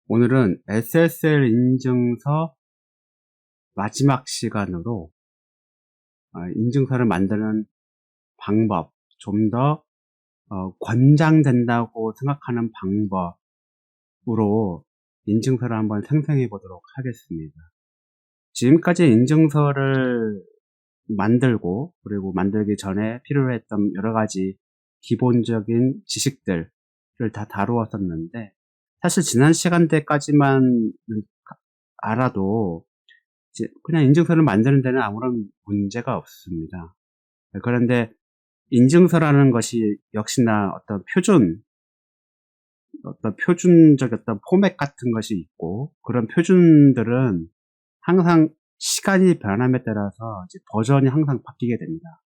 오늘은 SSL 인증서 마지막 시간으로 인증서를 만드는 방법, 좀 더 권장된다고 생각하는 방법으로 인증서를 한번 생성해 보도록 하겠습니다. 지금까지 인증서를 만들고, 그리고 만들기 전에 필요했던 여러 가지 기본적인 지식들을 다 다루었었는데, 사실 지난 시간대까지만 알아도 그냥 인증서를 만드는 데는 아무런 문제가 없습니다. 그런데 인증서라는 것이 역시나 어떤 표준적 어떤 포맷 같은 것이 있고, 그런 표준들은 항상 시간이 변함에 따라서 이제 버전이 항상 바뀌게 됩니다.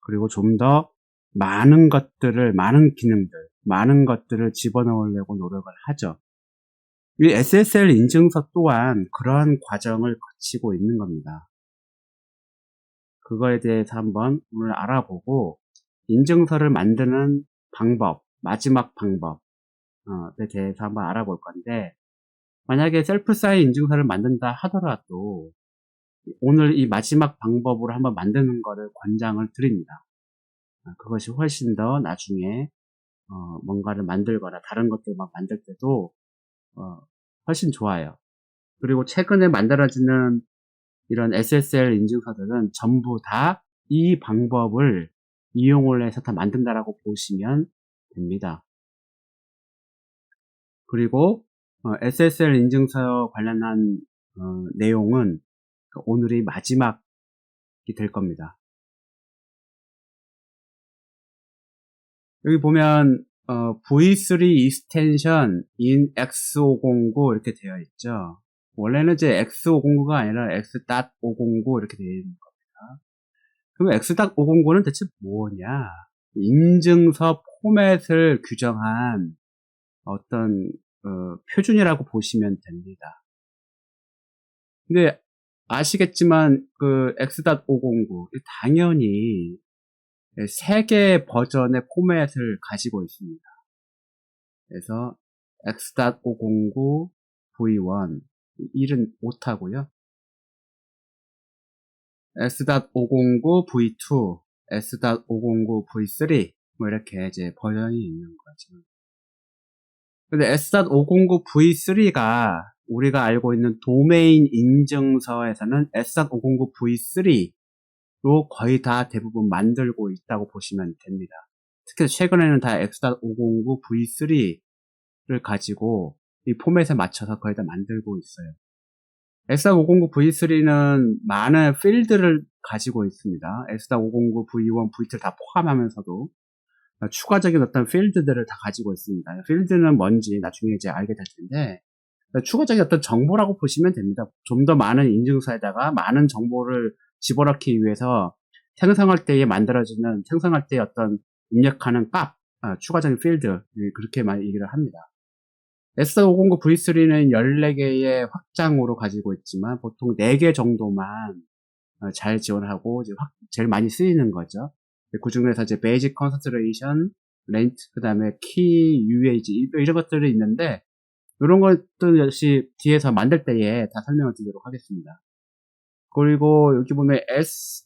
그리고 좀 더 많은 것들을, 많은 기능들, 많은 것들을 집어넣으려고 노력을 하죠. 이 SSL 인증서 또한 그러한 과정을 거치고 있는 겁니다. 그거에 대해서 한번 오늘 알아보고, 인증서를 만드는 방법, 마지막 방법에 대해서 한번 알아볼 건데, 만약에 셀프 사인 인증서를 만든다 하더라도 오늘 이 마지막 방법으로 한번 만드는 거를 권장을 드립니다. 그것이 훨씬 더 나중에 뭔가를 만들거나 다른 것들만 만들 때도 훨씬 좋아요. 그리고 최근에 만들어지는 이런 SSL 인증서들은 전부 다 이 방법을 이용을 해서 다 만든다라고 보시면 됩니다. 그리고 SSL 인증서 관련한 내용은 오늘이 마지막이 될 겁니다. 여기 보면 V3 extension in X509 이렇게 되어 있죠. 원래는 이제 X509가 아니라 X.509 이렇게 되어 있는 겁니다. 그럼 X.509는 대체 뭐냐? 인증서 포맷을 규정한 어떤 표준이라고 보시면 됩니다. 근데 아시겠지만 그 X.509 당연히 3개의 버전의 포맷을 가지고 있습니다. 그래서 X.509 V1 1은 못하고요. S.509 V2, S.509 V3 뭐 이렇게 이제 버전이 있는 거죠. 근데 S.509 V3가 우리가 알고 있는 도메인 인증서에서는 S.509 V3로 거의 다 대부분 만들고 있다고 보시면 됩니다. 특히 최근에는 다 X.509 V3를 가지고 이 포맷에 맞춰서 거의 다 만들고 있어요. X.509 V3는 많은 필드를 가지고 있습니다. X.509 V1, V2를 다 포함하면서도 추가적인 어떤 필드들을 다 가지고 있습니다. 필드는 뭔지 나중에 이제 알게 될 텐데, 추가적인 어떤 정보라고 보시면 됩니다. 좀 더 많은 인증서에다가 많은 정보를 집어넣기 위해서 생성할 때에 어떤 입력하는 값, 추가적인 필드, 그렇게 많이 얘기를 합니다. S509 V3는 14개의 확장으로 가지고 있지만 보통 4개 정도만 잘 지원하고 제일 많이 쓰이는 거죠. 그 중에서 이제 베이직 컨센트레이션, 렌트, 그 다음에 키, UAG 이런 것들이 있는데 이런 것들 역시 뒤에서 만들 때에 다 설명을 드리도록 하겠습니다. 그리고 여기 보면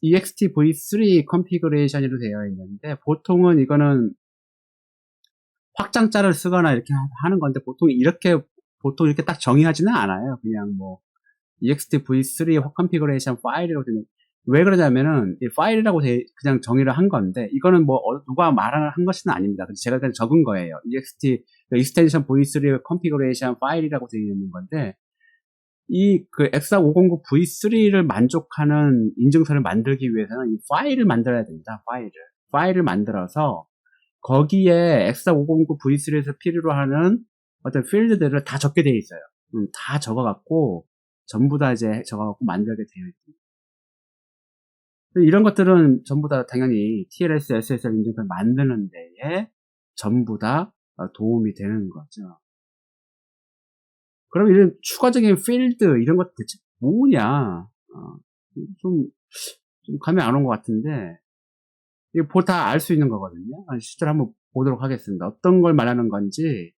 EXT V3 컨피그레이션으로 되어 있는데 보통은 이거는 확장자를 쓰거나 이렇게 하는 건데 보통 이렇게 딱 정의하지는 않아요. 그냥 뭐 ext v3 컨피그레이션 파일이라고 되는. 왜 그러냐면은 이 파일이라고 그냥 정의를 한 건데 이거는 뭐 누가 말한 것은 아닙니다. 제가 그냥 적은 거예요. ext extension v3 컨피그레이션 파일이라고 되어 있는 건데 이 그 X509 v3를 만족하는 인증서를 만들기 위해서는 이 파일을 만들어야 됩니다. 파일을 만들어서 거기에 X509 V3에서 필요로 하는 어떤 필드들을 다 적게 되어 있어요. 다 적어갖고 전부 다 이제 적어갖고 만들게 되어 있습니다. 이런 것들은 전부 다 당연히 TLS, SSL 인증서를 만드는 데에 전부 다 도움이 되는 거죠. 그럼 이런 추가적인 필드 이런 것 대체 뭐냐? 좀 감이 안 온 것 같은데 이거 다 알 수 있는 거거든요. 실제로 한번 보도록 하겠습니다. 어떤 걸 말하는 건지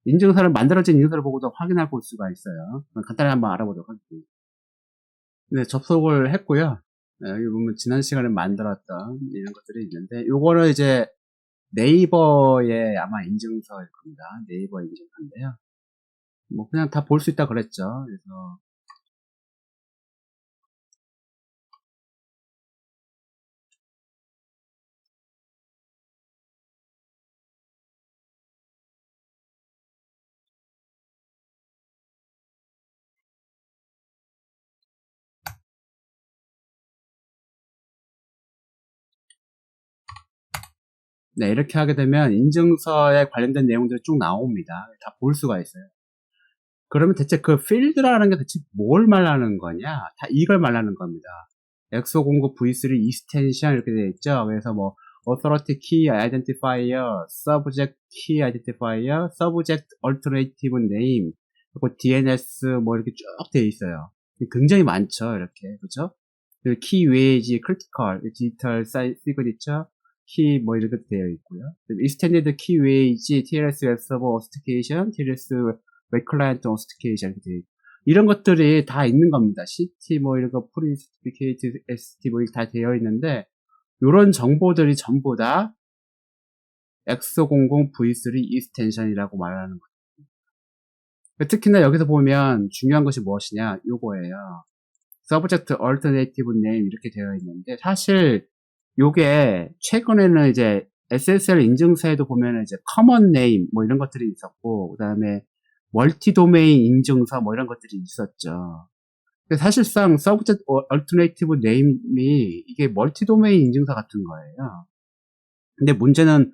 인증서를 만들어진 인증서를 보고도 확인해 볼 수가 있어요. 간단히 한번 알아보도록 하겠습니다. 네, 접속을 했고요. 네, 여기 보면 지난 시간에 만들었던 이런 것들이 있는데, 요거는 이제 네이버의 아마 인증서일 겁니다. 네이버 인증서인데요. 뭐 그냥 다 볼 수 있다 그랬죠. 그래서 네, 이렇게 하게 되면 인증서에 관련된 내용들이 쭉 나옵니다. 다 볼 수가 있어요. 그러면 대체 그 필드라는 게 대체 뭘 말하는 거냐? 다 이걸 말하는 겁니다. X509 V3 extension 이렇게 되어 있죠. 그래서 뭐 authority key identifier, subject key identifier, subject alternative name, 그리고 DNS 뭐 이렇게 쭉 되어 있어요. 굉장히 많죠, 이렇게 그렇죠? key 외지, critical, digital signature, key 뭐 이렇게 되어 있고요. extended key 외지, TLS web server authentication, TLS web client authentication 이렇게 되어 있고. 이런 것들이 다 있는 겁니다. CT 뭐 이런 거 프리스티피케이트 ST 뭐 이렇게 다 되어 있는데 이런 정보들이 전부 다 X500 V3 extension이라고 말하는 거예요. 특히나 여기서 보면 중요한 것이 무엇이냐 요거예요. Subject Alternative Name 이렇게 되어 있는데 사실 요게 최근에는 이제 SSL 인증서에도 보면은 이제 Common Name 뭐 이런 것들이 있었고 그 다음에 멀티 도메인 인증서 뭐 이런 것들이 있었죠. 근데 사실상 Subject Alternative Name이 이게 멀티 도메인 인증서 같은 거예요. 근데 문제는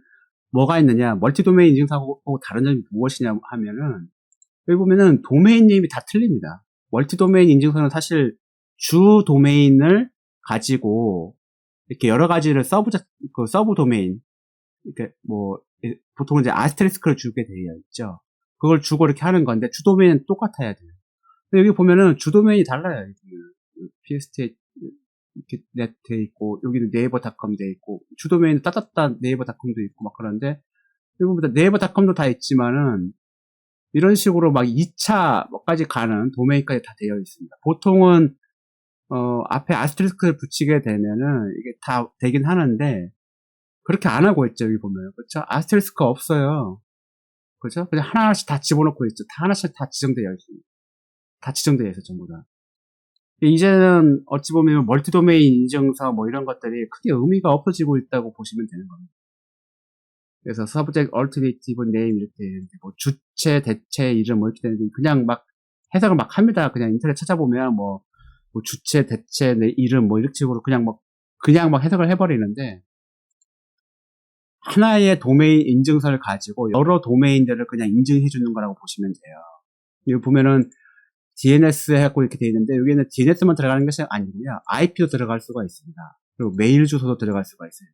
뭐가 있느냐? 멀티 도메인 인증서하고 다른 점이 무엇이냐 하면은 여기 보면은 도메인 네임이 다 틀립니다. 멀티 도메인 인증서는 사실 주 도메인을 가지고 이렇게 여러 가지를 서브 도메인 이렇게 뭐 보통 이제 아스테리스크를 주게 되어 있죠. 그걸 주고 이렇게 하는 건데 주 도메인은 똑같아야 돼요. 근데 여기 보면은 주 도메인이 달라요. pstate 이렇게 넷 돼 있고 여기는 네이버닷컴 돼 있고 주 도메인은 따따따 네이버닷컴도 있고 막 그런데 여기 보면 네이버닷컴도 다 있지만은 이런 식으로 막 2차까지 가는 도메인까지 다 되어 있습니다. 보통은 앞에 아스테리스크를 붙이게 되면은 이게 다 되긴 하는데 그렇게 안 하고 있죠. 여기 보면 그렇죠? 아스테리스크 없어요. 그렇죠? 그냥 하나하나씩 다 집어넣고 있죠. 다 하나씩 다 지정되어 있습니다. 다 지정되어 있어 전부 다. 이제는 어찌 보면 멀티 도메인 인증서 뭐 이런 것들이 크게 의미가 없어지고 있다고 보시면 되는 겁니다. 그래서 subject alternative name 이렇게 되는데 뭐 주체 대체 이름 뭐 이렇게 되는데 그냥 막 해석을 막 합니다. 그냥 인터넷 찾아보면 뭐 주체 대체 내 이름 뭐 이렇게 식으로 그냥 막 해석을 해버리는데 하나의 도메인 인증서를 가지고 여러 도메인들을 그냥 인증해 주는 거라고 보시면 돼요. 여기 보면은 DNS 하고 이렇게 되어 있는데 여기는 DNS만 들어가는 것이 아니고요. IP도 들어갈 수가 있습니다. 그리고 메일 주소도 들어갈 수가 있어요.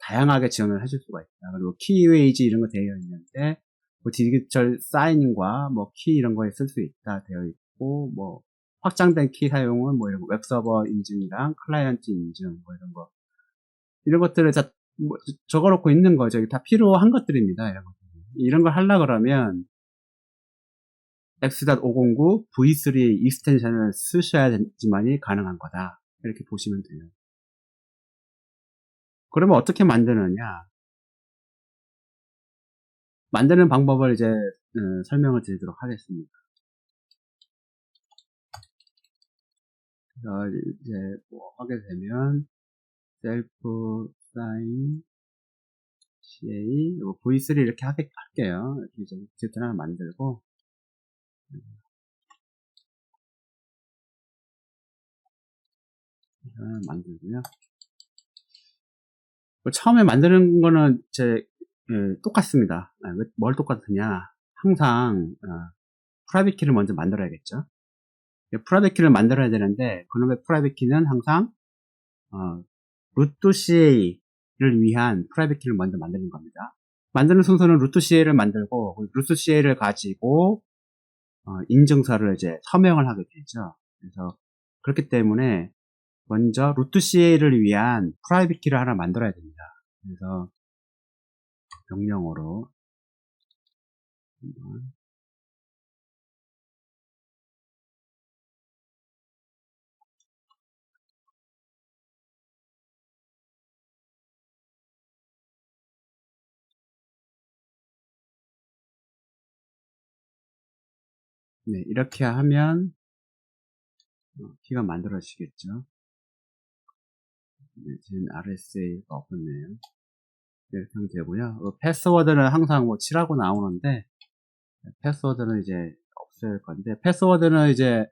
다양하게 지원을 해줄 수가 있다. 그리고 키웨이지 이런 거 되어 있는데 뭐 디지털 사인과 뭐 키 이런 거에 쓸 수 있다 되어 있고 뭐 확장된 키 사용은 뭐 이런 거 웹서버 인증이랑 클라이언트 인증 뭐 이런 것들을 다 뭐 적어놓고 있는 거죠. 다 필요한 것들입니다. 이런 걸 하려 그러면 X.509 V3 익스텐션을 쓰셔야지만이 가능한 거다. 이렇게 보시면 돼요. 그러면 어떻게 만드느냐? 만드는 방법을 이제 설명을 드리도록 하겠습니다. 그래서 이제 뭐 하게 되면 셀프 사인 CA V3 이렇게 할게요. 이렇게 이제 디렉터리 하나 만들고 하나 만들고요. 처음에 만드는 거는 똑같습니다. 뭘 똑같으냐? 항상 프라이빗 키를 먼저 만들어야겠죠. 프라이빗 키를 만들어야 되는데 그놈의 프라이빗 키는 항상 루트 CA를 위한 프라이빗 키를 먼저 만드는 겁니다. 만드는 순서는 루트 CA를 만들고 루트 CA를 가지고 인증서를 이제 서명을 하게 되죠. 그래서 그렇기 때문에 먼저 루트 CA를 위한 프라이빗 키를 하나 만들어야 됩니다. 그래서 명령어로 네, 이렇게 하면 키가 만들어지겠죠. 네, 지금 RSA가 없었네요. 네, 이렇게 하면 되고요. 패스워드는 항상 뭐 7하고 나오는데, 패스워드는 이제 없앨 건데, 패스워드는 이제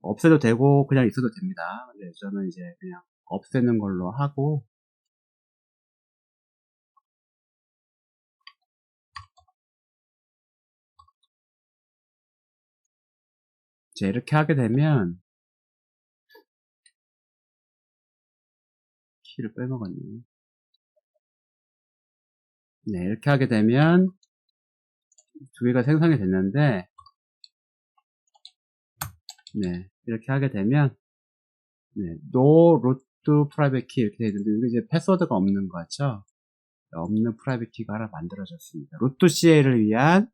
없애도 되고, 그냥 있어도 됩니다. 네, 저는 이제 그냥 없애는 걸로 하고, 이제 이렇게 하게 되면, 키를 빼먹었네요. 네, 이렇게 하게 되면, 두 개가 생성이 됐는데, 네, 이렇게 하게 되면, 네, no root private key 이렇게 되어 있는데, 이게 이제 패스워드가 없는 거죠. 없는 프라이빗 키가 하나 만들어졌습니다. root CA를 위한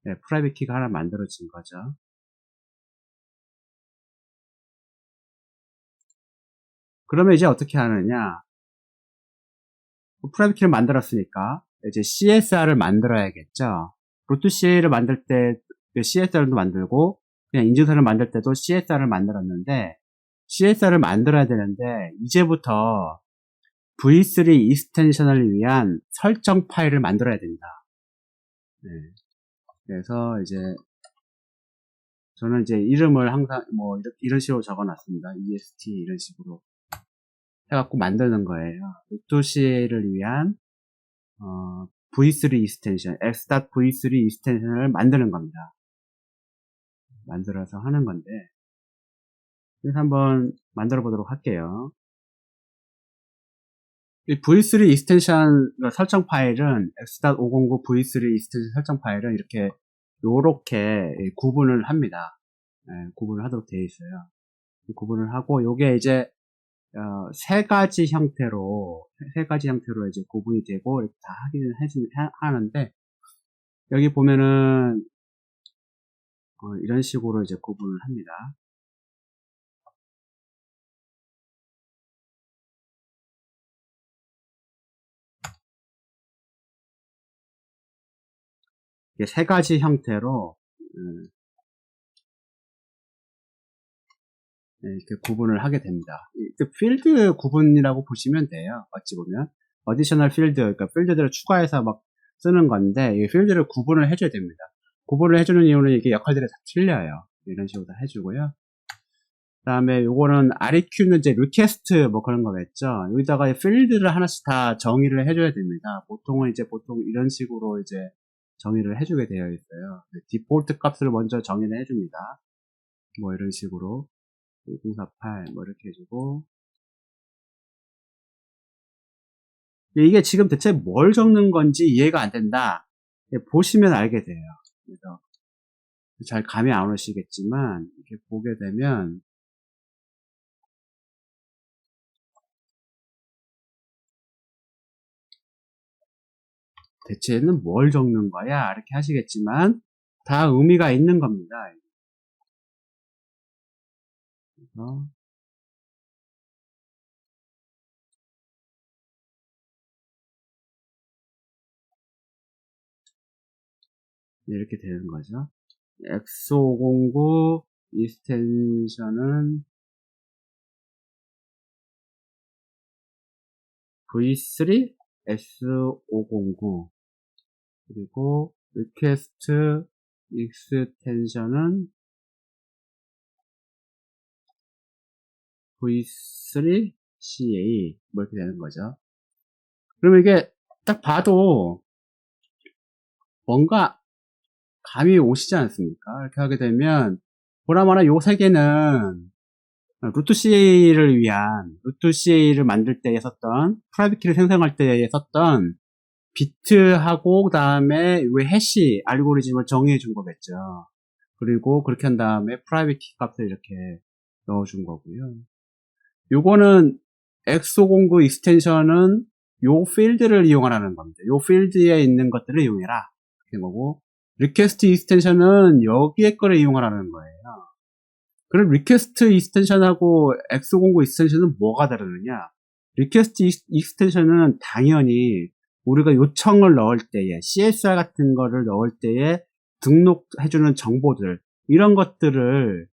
네, 프라이빗 키가 하나 만들어진 거죠. 그러면 이제 어떻게 하느냐? 프라이빗 키를 만들었으니까 이제 CSR을 만들어야겠죠. root CA를 만들 때 CSR도 만들고 그냥 인증선을 만들 때도 CSR을 만들었는데 CSR을 만들어야 되는데 이제부터 V3 익스텐션을 위한 설정 파일을 만들어야 됩니다. 네. 그래서 이제 저는 이제 이름을 항상 뭐 이런 식으로 적어놨습니다. EST 이런 식으로 해갖고 만드는 거예요. 로토CA를 위한 V3 익스텐션, x.v3 익스텐션을 만드는 겁니다. 만들어서 하는 건데 그래서 한번 만들어 보도록 할게요. 이 V3 익스텐션 설정 파일은 x.509 V3 익스텐션 설정 파일은 이렇게 요렇게 구분을 합니다. 네, 구분을 하도록 되어 있어요. 구분을 하고 요게 이제 세 가지 형태로 이제 구분이 되고 이렇게 다 하는데 여기 보면은 이런 식으로 이제 구분을 합니다. 이게 세 가지 형태로 이렇게 구분을 하게 됩니다. 필드 구분이라고 보시면 돼요. 어찌 보면 어디셔널 필드, 그러니까 필드들을 추가해서 막 쓰는 건데 이 필드를 구분을 해줘야 됩니다. 구분을 해주는 이유는 이게 역할들이 다 틀려요. 이런 식으로 다 해주고요. 그 다음에 요거는 REQ는 이제 리퀘스트 뭐 그런 거겠죠. 여기다가 필드를 하나씩 다 정의를 해줘야 됩니다. 보통은 이제 이런 식으로 이제 정의를 해주게 되어 있어요. 디폴트 값을 먼저 정의를 해줍니다. 뭐 이런 식으로 1048 뭐 이렇게 해주고 이게 지금 대체 뭘 적는 건지 이해가 안 된다. 보시면 알게 돼요. 그래서 잘 감이 안 오시겠지만 이렇게 보게 되면 대체는 뭘 적는 거야? 이렇게 하시겠지만 다 의미가 있는 겁니다. 그래서 이렇게 되는 거죠. X509 익스텐션은 V3 S509 그리고 request 익스텐션은 V3 CA 뭐 이렇게 되는 거죠. 그러면 이게 딱 봐도 뭔가 감이 오시지 않습니까? 이렇게 하게 되면 보나마나 요 세 개는 루트 CA를 만들 때 썼던 프라이빗 키를 생성할 때 썼던 비트하고 그 다음에 왜 해시 알고리즘을 정의해 준 거겠죠. 그리고 그렇게 한 다음에 프라이빗 키 값을 이렇게 넣어 준 거고요. 요거는 X509 익스텐션은 요 필드를 이용하라는 겁니다. 요 필드에 있는 것들을 이용해라. 이렇게 거고 리퀘스트 익스텐션은 여기에 거를 이용하라는 거예요. 그럼 리퀘스트 익스텐션하고 X09 익스텐션은 뭐가 다르느냐? 리퀘스트 익스텐션은 당연히 우리가 요청을 넣을 때에 CSR 같은 거를 넣을 때에 등록해주는 정보들 이런 것들을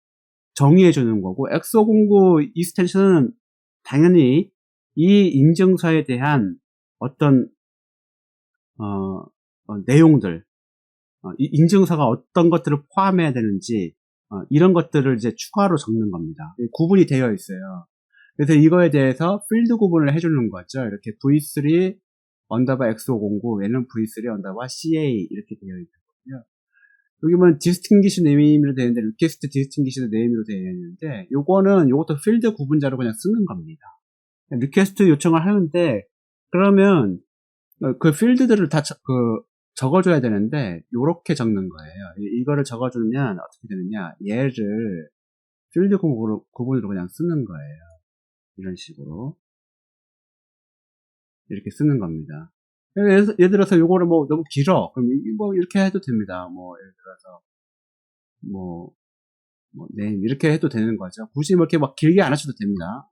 정의해주는 거고 X509 익스텐션은 당연히 이 인증서에 대한 어떤 내용들 이 인증서가 어떤 것들을 포함해야 되는지 이런 것들을 이제 추가로 적는 겁니다. 구분이 되어 있어요. 그래서 이거에 대해서 필드 구분을 해주는 거죠. 이렇게 V3 언더바 X509 얘는 V3 언더바 CA 이렇게 되어 있거든요. 여기 보면 distinguish name으로 되어 있는데 request distinguish name으로 되어 있는데 요것도 필드 구분자로 그냥 쓰는 겁니다. 리퀘스트 요청을 하는데 그러면 그 필드들을 다 적어줘야 되는데 요렇게 적는 거예요. 이거를 적어주면 어떻게 되느냐 얘를 필드 구분으로 그냥 쓰는 거예요. 이런 식으로 이렇게 쓰는 겁니다. 예를 들어서 요거를 뭐 너무 길어 그럼 뭐 이렇게 해도 됩니다. 뭐 예를 들어서 네, 이렇게 해도 되는 거죠. 굳이 뭐 이렇게 막 길게 안 하셔도 됩니다.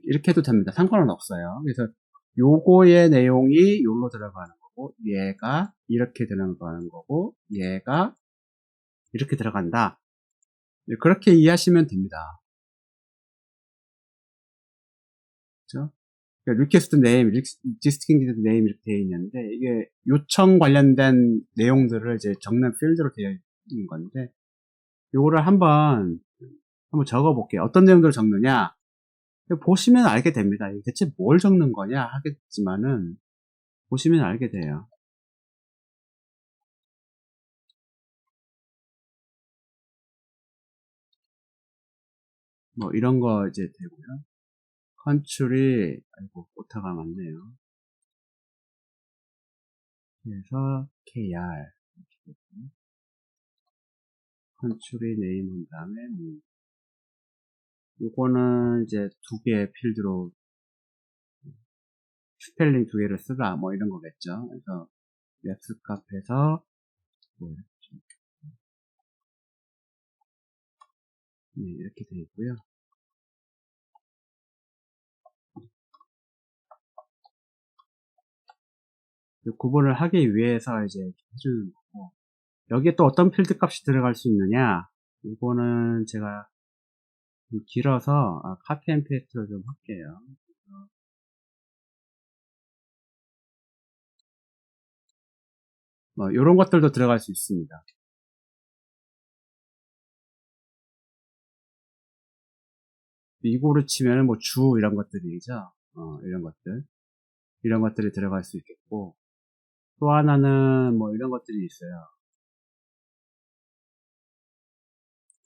이렇게 해도 됩니다. 상관은 없어요. 그래서 요거의 내용이 요로 들어가는 거고, 얘가 이렇게 들어가는 거고, 얘가 이렇게 들어간다. 그렇게 이해하시면 됩니다. 그렇죠? 리퀘스트 네임, 디스팅기드 네임 이렇게 되어 있는데, 이게 요청 관련된 내용들을 이제 적는 필드로 되어 있는 건데, 요거를 한번 적어 볼게요. 어떤 내용들을 적느냐? 보시면 알게 됩니다. 대체 뭘 적는 거냐 하겠지만은 보시면 알게 돼요. 뭐 이런 거 이제 되고요. 컨트리 아이고 오타가 많네요. 그래서 KR 컨트리 네임 한 다음에 요거는 이제 두 개의 필드로 스펠링 두 개를 쓰라 뭐 이런 거겠죠. 그래서 랩스 값에서 뭐 네, 이렇게 되어 있고요. 구분을 하기 위해서 이제 해주는 거고 여기에 또 어떤 필드 값이 들어갈 수 있느냐 이거는 제가 길어서 카피 앤 페이스트를 좀 할게요. 뭐 이런 것들도 들어갈 수 있습니다. 이거를 치면 뭐 주 이런 것들이죠. 이런 것들이 들어갈 수 있겠고 또 하나는 뭐 이런 것들이 있어요.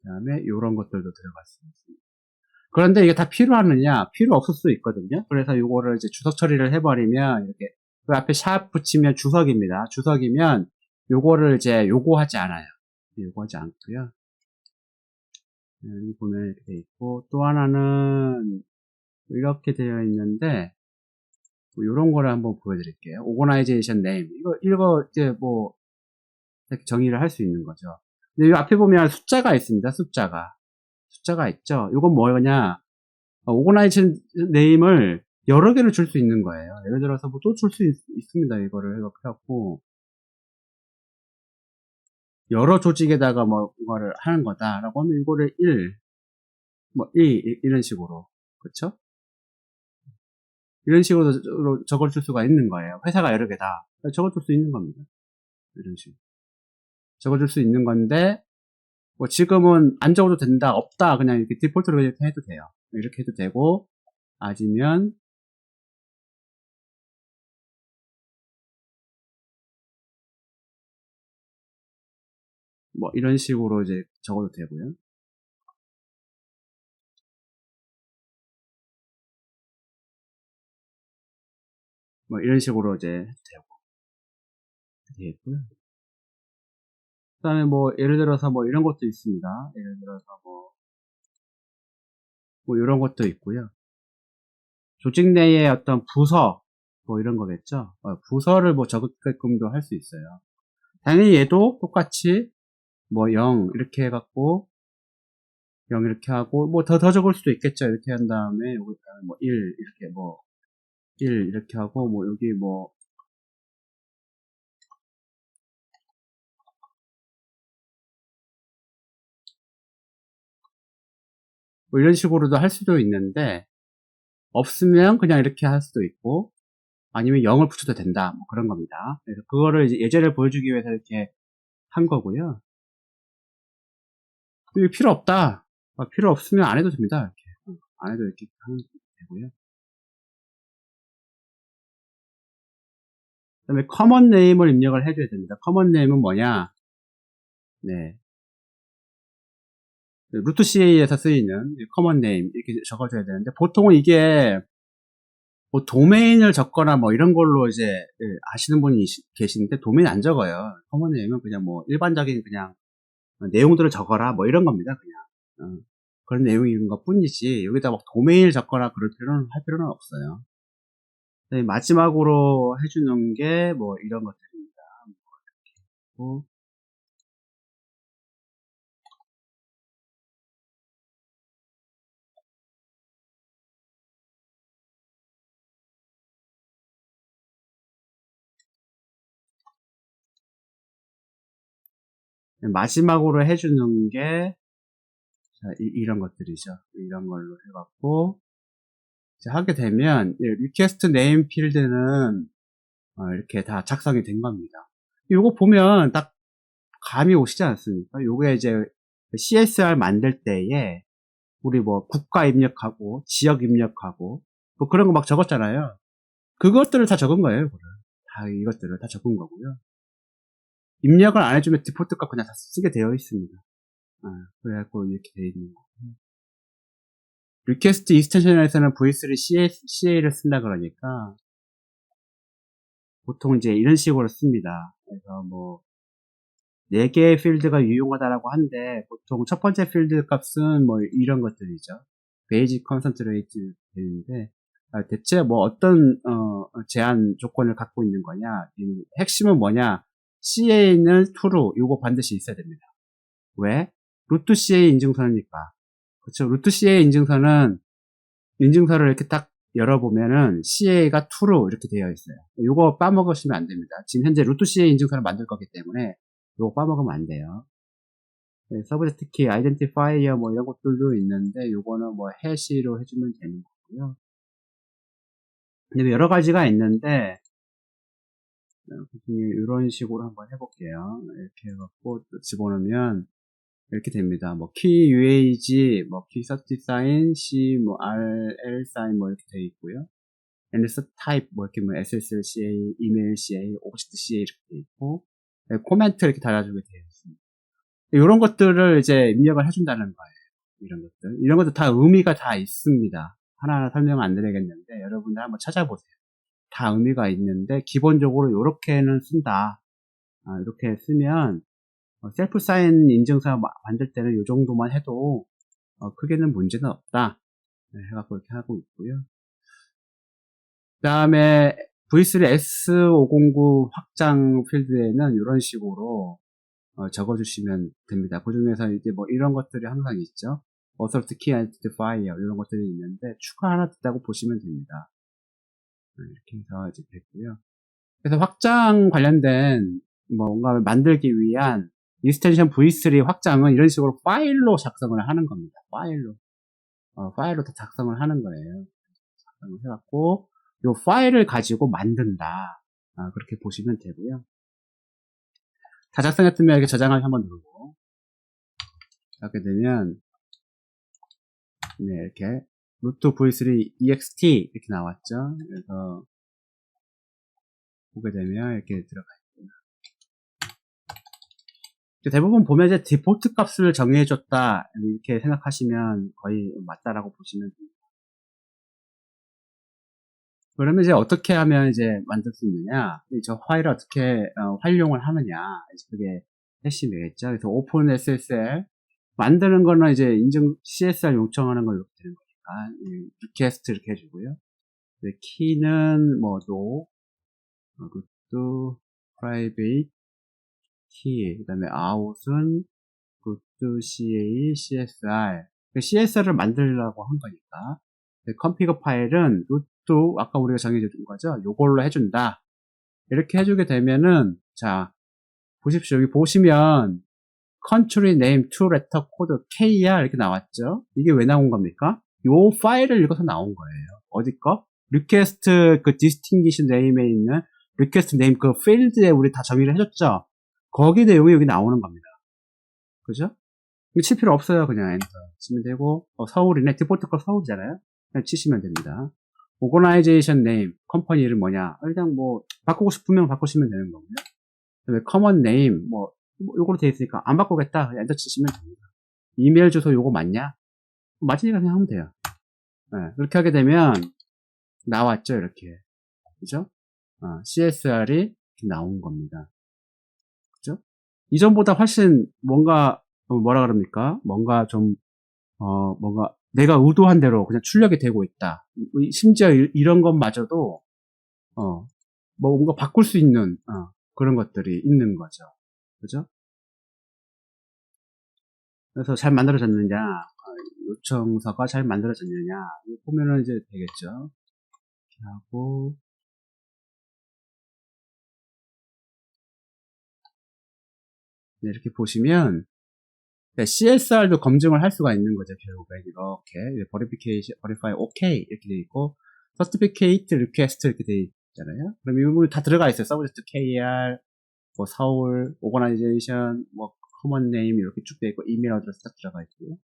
그 다음에 이런 것들도 들어갈 수 있습니다. 그런데 이게 다 필요하느냐? 필요 없을 수 있거든요. 그래서 이거를 이제 주석 처리를 해버리면 이렇게 그 앞에 샵 붙이면 주석입니다. 주석이면 요거를 이제 요구하지 않아요. 요구하지 않고요. 여기 보면 이렇게 돼 있고 또 하나는 이렇게 되어 있는데 뭐 이런 거를 한번 보여드릴게요. 오거나이제이션 네임 이거 이제 뭐 이렇게 정의를 할 수 있는 거죠. 근데 이 앞에 보면 숫자가 있습니다. 숫자가 있죠. 이건 뭐냐? 오거나이제이션 네임을 여러 개를 줄 수 있는 거예요. 예를 들어서 뭐 또 줄 수 있습니다. 이거를 이렇게 해갖고 여러 조직에다가 뭐를 하는 거다라고 하면 이거를 1 이런 식으로 그렇죠? 이런 식으로 적어줄 수가 있는 거예요. 회사가 여러 개다. 적어줄 수 있는 겁니다. 이런 식으로. 적어줄 수 있는 건데, 뭐 지금은 안 적어도 된다, 없다, 그냥 이렇게 디폴트로 이렇게 해도 돼요. 이렇게 해도 되고, 아니면, 뭐 이런 식으로 이제 적어도 되고요. 뭐 이런 식으로 이제 해도 되겠고요. 그 다음에 뭐 예를 들어서 뭐 이런 것도 있습니다. 예를 들어서 뭐 이런 것도 있고요. 조직 내의 어떤 부서 뭐 이런 거겠죠. 부서를 뭐 적게끔도 할 수 있어요. 당연히 얘도 똑같이 뭐 0 이렇게 해갖고 0 이렇게 하고 뭐 더 적을 수도 있겠죠. 이렇게 한 다음에 여기다 뭐 1 이렇게 뭐 1 이렇게 하고 뭐 여기 뭐 이런 식으로도 할 수도 있는데 없으면 그냥 이렇게 할 수도 있고 아니면 0을 붙여도 된다 뭐 그런 겁니다. 그래서 그거를 이제 예제를 보여주기 위해서 이렇게 한 거고요. 필요 없다. 필요 없으면 안 해도 됩니다. 이렇게 안 해도 이렇게 하면 되고요. 그 다음에 커먼 네임을 입력을 해줘야 됩니다. 커먼 네임은 뭐냐? 네. 루트 CA에서 쓰이는 커먼 네임 이렇게 적어줘야 되는데 보통은 이게 뭐 도메인을 적거나 뭐 이런 걸로 이제 아시는 분이 계시는데 도메인 안 적어요. 커먼 네임은 그냥 뭐 일반적인 그냥 내용들을 적어라 뭐 이런 겁니다. 그냥 그런 내용인 것 뿐이지 여기다 막 도메인을 적거나 그럴 필요는 할 필요는 없어요. 마지막으로 해주는 게 뭐 이런 것들입니다. 뭐 마지막으로 해주는 게 자, 이런 것들이죠. 이런 걸로 해갖고 하게 되면 리퀘스트 네임 필드는 이렇게 다 작성이 된 겁니다. 요거 보면 딱 감이 오시지 않습니까? 요게 이제 CSR 만들 때에 우리 뭐 국가 입력하고 지역 입력하고 뭐 그런 거 막 적었잖아요. 그것들을 다 적은 거예요. 다 이것들을 다 적은 거고요. 입력을 안 해주면 디폴트 값 그냥 다 쓰게 되어 있습니다. 그래갖고 이렇게 되어 있는 거. 리퀘스트 익스텐션에서는 V3 CA를 쓴다 그러니까 보통 이제 이런 식으로 씁니다. 그래서 뭐 4개의 필드가 유용하다라고 한데 보통 첫 번째 필드 값은 뭐 이런 것들이죠. 베이직 컨센트레이트 되는데 대체 뭐 어떤 제한 조건을 갖고 있는 거냐 핵심은 뭐냐 CA는 true 이거 반드시 있어야 됩니다. 왜? 루트 CA 인증서니까 그렇죠. 루트 CA 인증서는 인증서를 이렇게 딱 열어보면은 CA가 true로 이렇게 되어 있어요. 이거 빠먹으시면 안 됩니다. 지금 현재 루트 CA 인증서를 만들 거기 때문에 이거 빠먹으면 안 돼요. 네, 서브젝트 키, 아이덴티파이어 뭐 이런 것들도 있는데 요거는 뭐 해시로 해주면 되는 거고요. 근데 여러 가지가 있는데 이런 식으로 한번 해볼게요. 이렇게 해갖고 집어넣으면 이렇게 됩니다. 뭐 키 UAG, 뭐 키 서티 사인, C, 뭐 RL 사인 뭐 이렇게 되어 있고요. NS 타입 뭐 이렇게 뭐 SSL CA, 이메일 CA, 오브젝트 CA 이렇게 되어 있고 코멘트 이렇게 달아주게 되어 있습니다. 이런 것들을 이제 입력을 해준다는 거예요. 이런 것도 다 의미가 다 있습니다. 하나하나 설명 안 드리겠는데 여러분들 한번 찾아보세요. 다 의미가 있는데 기본적으로 이렇게는 쓴다. 이렇게 쓰면 셀프 사인 인증서 만들 때는 이 정도만 해도 크게는 문제는 없다. 네, 해갖고 이렇게 하고 있고요. 그 다음에 V3 S509 확장 필드에는 이런 식으로 적어주시면 됩니다. 그 중에서 이제 뭐 이런 것들이 항상 있죠. Assert Key Identifier 이런 것들이 있는데 추가 하나 됐다고 보시면 됩니다. 이렇게 해서 이제 됐고요. 그래서 확장 관련된 뭔가를 만들기 위한 익스텐션 V3 확장은 이런 식으로 파일로 작성을 하는 겁니다. 파일로 다 작성을 하는 거예요. 작성을 해갖고 이 파일을 가지고 만든다. 그렇게 보시면 되고요. 다 작성했으면 이렇게 저장하기 한번 누르고 하게 되면 네, 이렇게 루트 v3 ext 이렇게 나왔죠. 그래서 보게 되면 이렇게 들어가 있고요. 대부분 보면 이제 디폴트 값을 정의해줬다 이렇게 생각하시면 거의 맞다라고 보시면 됩니다. 그러면 이제 어떻게 하면 이제 만들 수 있느냐? 저 파일을 어떻게 활용을 하느냐? 그게 핵심이겠죠. 그래서 오픈 SSL 만드는 거는 이제 인증 CSR 요청하는 걸 이렇게 되는 거니까 리퀘스트 이렇게 해주고요. 키는 뭐 no, root, private, key, 그 다음에 out은 root ca csr. CSR을 만들려고 한 거니까. config 파일은 root, 아까 우리가 정해준 거죠? 요걸로 해준다. 이렇게 해주게 되면은, 자, 보십시오. 여기 보시면, country name to letter code KR 이렇게 나왔죠? 이게 왜 나온 겁니까? 요 파일을 읽어서 나온 거예요. 어디 거? request 그 distinguish name에 있는 request name 그 필드에 우리 다 정의를 해줬죠? 거기 내용이 여기 나오는 겁니다. 그죠? 이거 칠 필요 없어요. 그냥 엔터 치면 되고, 서울이네. 디폴트 거 서울이잖아요? 그냥 치시면 됩니다. organization name, 컴퍼니 이름 뭐냐? 그냥 뭐, 바꾸고 싶으면 바꾸시면 되는 거고요. 그다음에 common name, 요거로 되어 있으니까 안 바꾸겠다. 그냥 엔터 치시면 됩니다. 이메일 주소 요거 맞냐? 맞으니까 그냥 하면 돼요. 네, 그렇게 하게 되면, 나왔죠, 이렇게. 그죠? CSR이 나온 겁니다. 그죠? 이전보다 훨씬 뭔가, 뭐라 그럽니까? 뭔가 좀, 뭔가 내가 의도한 대로 그냥 출력이 되고 있다. 심지어 이런 것마저도, 뭔가 바꿀 수 있는, 그런 것들이 있는 거죠. 그죠? 그래서 잘 만들어졌느냐, 요청서가 잘 만들어졌느냐, 이거 보면은 이제 되겠죠. 이렇게 하고, 네, 이렇게 보시면, 네, CSR도 검증을 할 수가 있는 거죠, 결국에. 이렇게, verification, verify, OK, 이렇게 돼 있고, certificate, request, 이렇게 돼 있잖아요. 그럼 이 부분이 다 들어가 있어요. subject, KR, 뭐, 서울, organization, 뭐, common name, 이렇게 쭉 돼 있고, 이메일 어드레스 딱 들어가 있고요.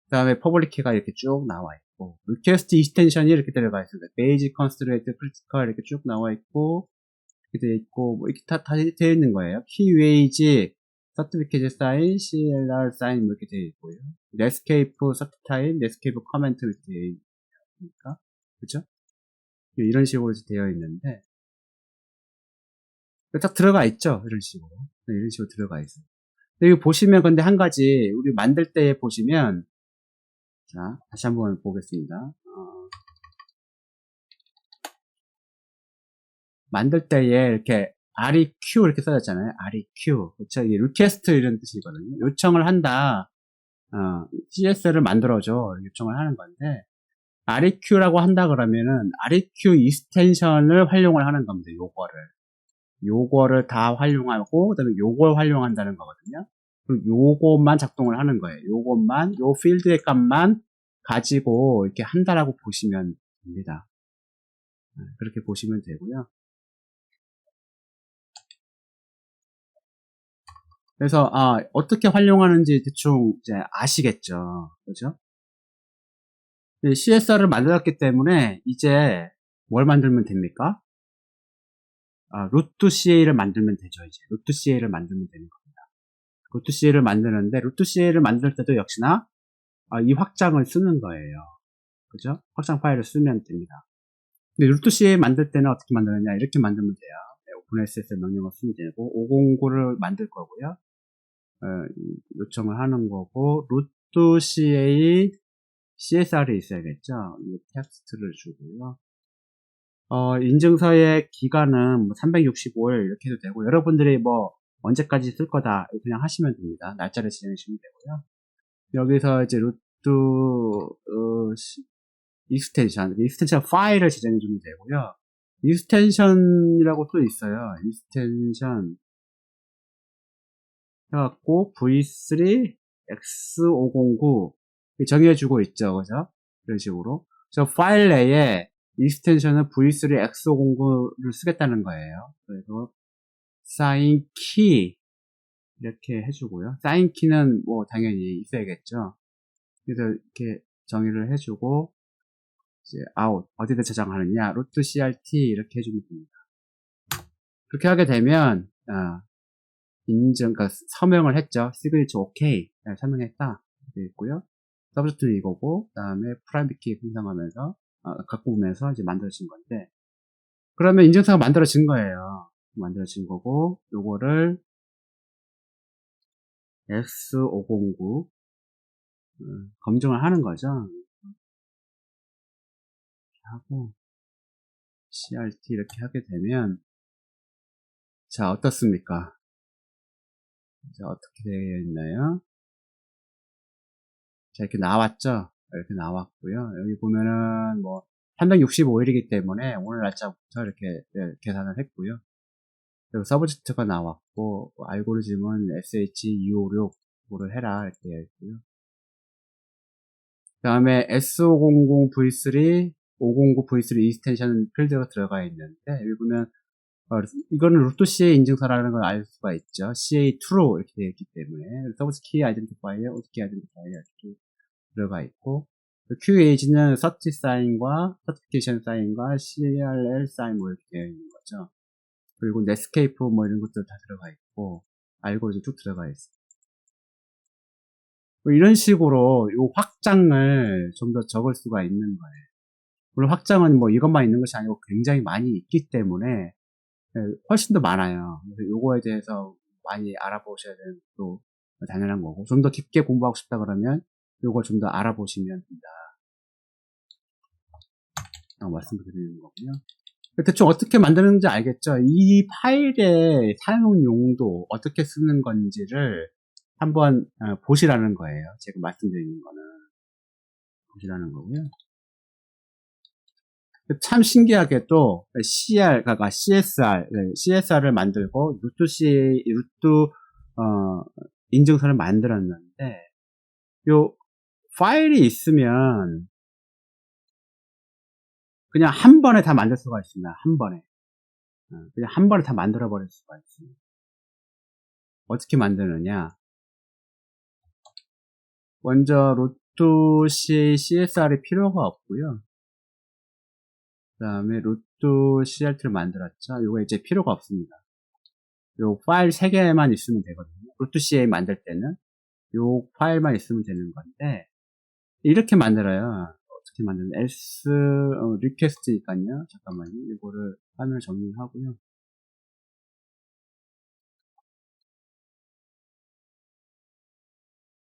그 다음에 public key가 이렇게 쭉 나와 있고, request extension이 이렇게 들어가 있습니다. basic, constraint, critical, 이렇게 쭉 나와 있고, 이렇게 돼 있고, 뭐, 이렇게 다 되어 있는 거예요. key wage, certificate sign, CLR sign, 뭐 이렇게 되어 있고요. Netscape, certime, Netscape comment 이렇게 되어 있으니까. 그죠? 이런 식으로 되어 있는데, 딱 들어가 있죠? 이런 식으로. 네, 이런 식으로 들어가 있어요. 여기 보시면, 근데 한 가지, 우리 만들 때 보시면, 자, 다시 한번 보겠습니다. 만들 때에 이렇게 REQ 이렇게 써졌잖아요. REQ. 그쵸? 이게 리퀘스트 이런 뜻이거든요. 요청을 한다. CS를 만들어줘. 요청을 하는 건데, REQ라고 한다 그러면은, REQ 익스텐션을 활용을 하는 겁니다. 요거를 다 활용하고, 그 다음에 요걸 활용한다는 거거든요. 그리고 요것만 작동을 하는 거예요. 요것만, 요 필드의 값만 가지고 이렇게 한다라고 보시면 됩니다. 그렇게 보시면 되고요. 그래서, 어떻게 활용하는지 대충 이제 아시겠죠. 그죠? CSR을 만들었기 때문에 이제 뭘 만들면 됩니까? 루트 CA를 만들면 되죠. 이제 루트 CA를 만들면 되는 겁니다. 루트 CA를 만드는데 루트 CA를 만들 때도 역시나 이 확장을 쓰는 거예요. 그죠? 확장 파일을 쓰면 됩니다. 근데 루트 CA 만들 때는 어떻게 만드느냐? 이렇게 만들면 돼요. OpenSSL 명령을 쓰면 되고 509를 만들 거고요. 요청을 하는 거고 루트 CA CSR이 있어야겠죠. 텍스트를 주고요. 인증서의 기간은 뭐 365일 이렇게 해도 되고, 여러분들이 뭐 언제까지 쓸 거다 그냥 하시면 됩니다. 날짜를 지정해 주시면 되고요. 여기서 이제 루트 익스텐션 파일을 지정해 주면 되고요. 익스텐션이라고 또 있어요. 익스텐션 해갖고 v3 x509 정해주고 있죠. 그죠? 이런 식으로. 저 파일 내에 익스텐션은 v3 x509를 쓰겠다는 거예요. 그래서 사인 키 이렇게 해주고요. 사인 키는 뭐 당연히 있어야겠죠. 그래서 이렇게 정의를 해주고 이제 아웃 어디다 저장하느냐 루트 crt 이렇게 해주면 됩니다. 그렇게 하게 되면 인증, 그러니까 서명을 했죠. 시그니처 오케이. 서명했다. 되어 있고요. 서브젝트는 이거고, 그 다음에 프라이빗 키 생성하면서, 갖고 오면서 이제 만들어진 건데, 그러면 인증서가 만들어진 거예요. 만들어진 거고, 요거를 S509, 검증을 하는 거죠. 이렇게 하고, CRT 이렇게 하게 되면, 자, 어떻습니까? 자, 어떻게 되어 있나요? 자, 이렇게 나왔죠? 이렇게 나왔고요. 여기 보면은 뭐 365일이기 때문에 오늘 날짜부터 이렇게 계산을 했고요. 그리고 서브젝트가 나왔고, 알고리즘은 SH256으로 해라 이렇게 되어 있고요. 그 다음에 S500V3, 509V3 익스텐션 필드가 들어가 있는데, 여기 보면 이거는 루트 CA 인증서라는 걸 알 수가 있죠. CA true 이렇게 되어 있기 때문에 서비스 키 아이덴티파이어, 오스 키 아이덴티파이어 이렇게 들어가 있고, QAG는 서티 사인과 서티피케이션 사인과 CRL 사인 뭐 이렇게 되어 있는 거죠. 그리고 넷스케이프 뭐 이런 것들 다 들어가 있고, 알고리즘 쭉 들어가 있어요. 뭐 이런 식으로 이 확장을 좀 더 적을 수가 있는 거예요. 물론 확장은 뭐 이것만 있는 것이 아니고 굉장히 많이 있기 때문에 훨씬 더 많아요. 그래서 요거에 대해서 많이 알아보셔야 되는 것도 당연한 거고, 좀 더 깊게 공부하고 싶다 그러면 요걸 좀 더 알아보시면 된다. 말씀드리는 거고요. 대충 어떻게 만드는지 알겠죠? 이 파일의 사용 용도, 어떻게 쓰는 건지를 한번 보시라는 거예요. 제가 말씀드리는 거는. 보시라는 거고요. 참 신기하게도 그러니까 CSR을 만들고 루트 인증서를 만들었는데, 요 파일이 있으면 그냥 한 번에 다 만들 수가 있습니다. 한 번에. 그냥 한 번에 다 만들어 버릴 수가 있습니다. 어떻게 만드느냐? 먼저 루트 CSR이 필요가 없고요. 그 다음에 루트 CRT를 만들었죠. 이거 이제 필요가 없습니다. 요 파일 3개만 있으면 되거든요. 루트 CA 만들 때는 요 파일만 있으면 되는 건데, 이렇게 만들어요. 어떻게 만드는 else 리퀘스트니까요. 잠깐만요. 이거를 화면을 정리하고요.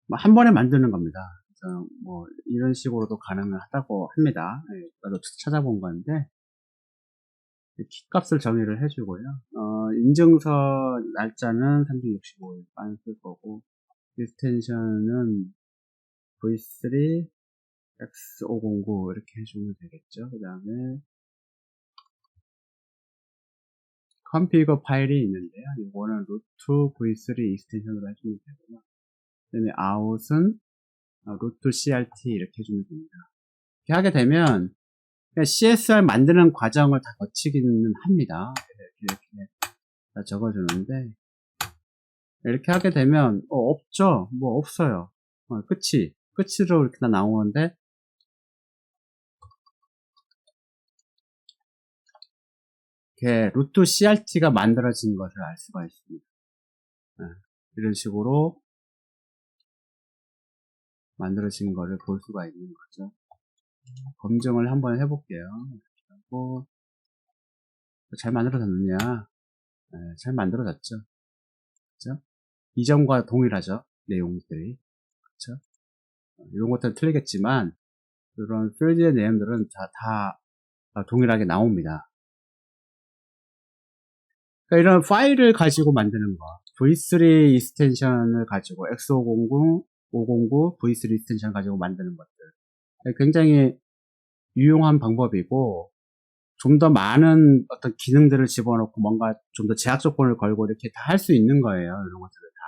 뭐 한 번에 만드는 겁니다. 그래서 뭐 이런 식으로도 가능하다고 합니다. 나도 찾아본 건데, 키 값을 정의를 해주고요. 인증서 날짜는 365일만 쓸 거고, 익스텐션은 V3 X509 이렇게 해주면 되겠죠. 그 다음에 config 파일이 있는데요. 이거는 root v3 익스텐션으로 해주면 되고요. 그 다음에 out은 root crt 이렇게 해주면 됩니다. 이렇게 하게 되면 CSR 만드는 과정을 다 거치기는 합니다. 이렇게 다 적어주는데, 이렇게 하게 되면 없죠. 뭐 없어요. 끝으로 이렇게 다 나오는데, 이렇게 루트 CRT가 만들어진 것을 알 수가 있습니다. 이런 식으로 만들어진 것을 볼 수가 있는 거죠. 검증을 한번 해볼게요. 하고, 잘 만들어졌느냐? 잘 만들어졌죠. 그죠? 이전과 동일하죠. 내용들이. 그쵸? 이런 것들은 틀리겠지만, 이런 필드의 내용들은 다 동일하게 나옵니다. 그러니까 이런 파일을 가지고 만드는 거, V3 익스텐션을 가지고 X509, 509, V3 익스텐션 가지고 만드는 것들, 굉장히 유용한 방법이고, 좀 더 많은 어떤 기능들을 집어넣고 뭔가 좀 더 제약 조건을 걸고 이렇게 다 할 수 있는 거예요. 이런 것들을 다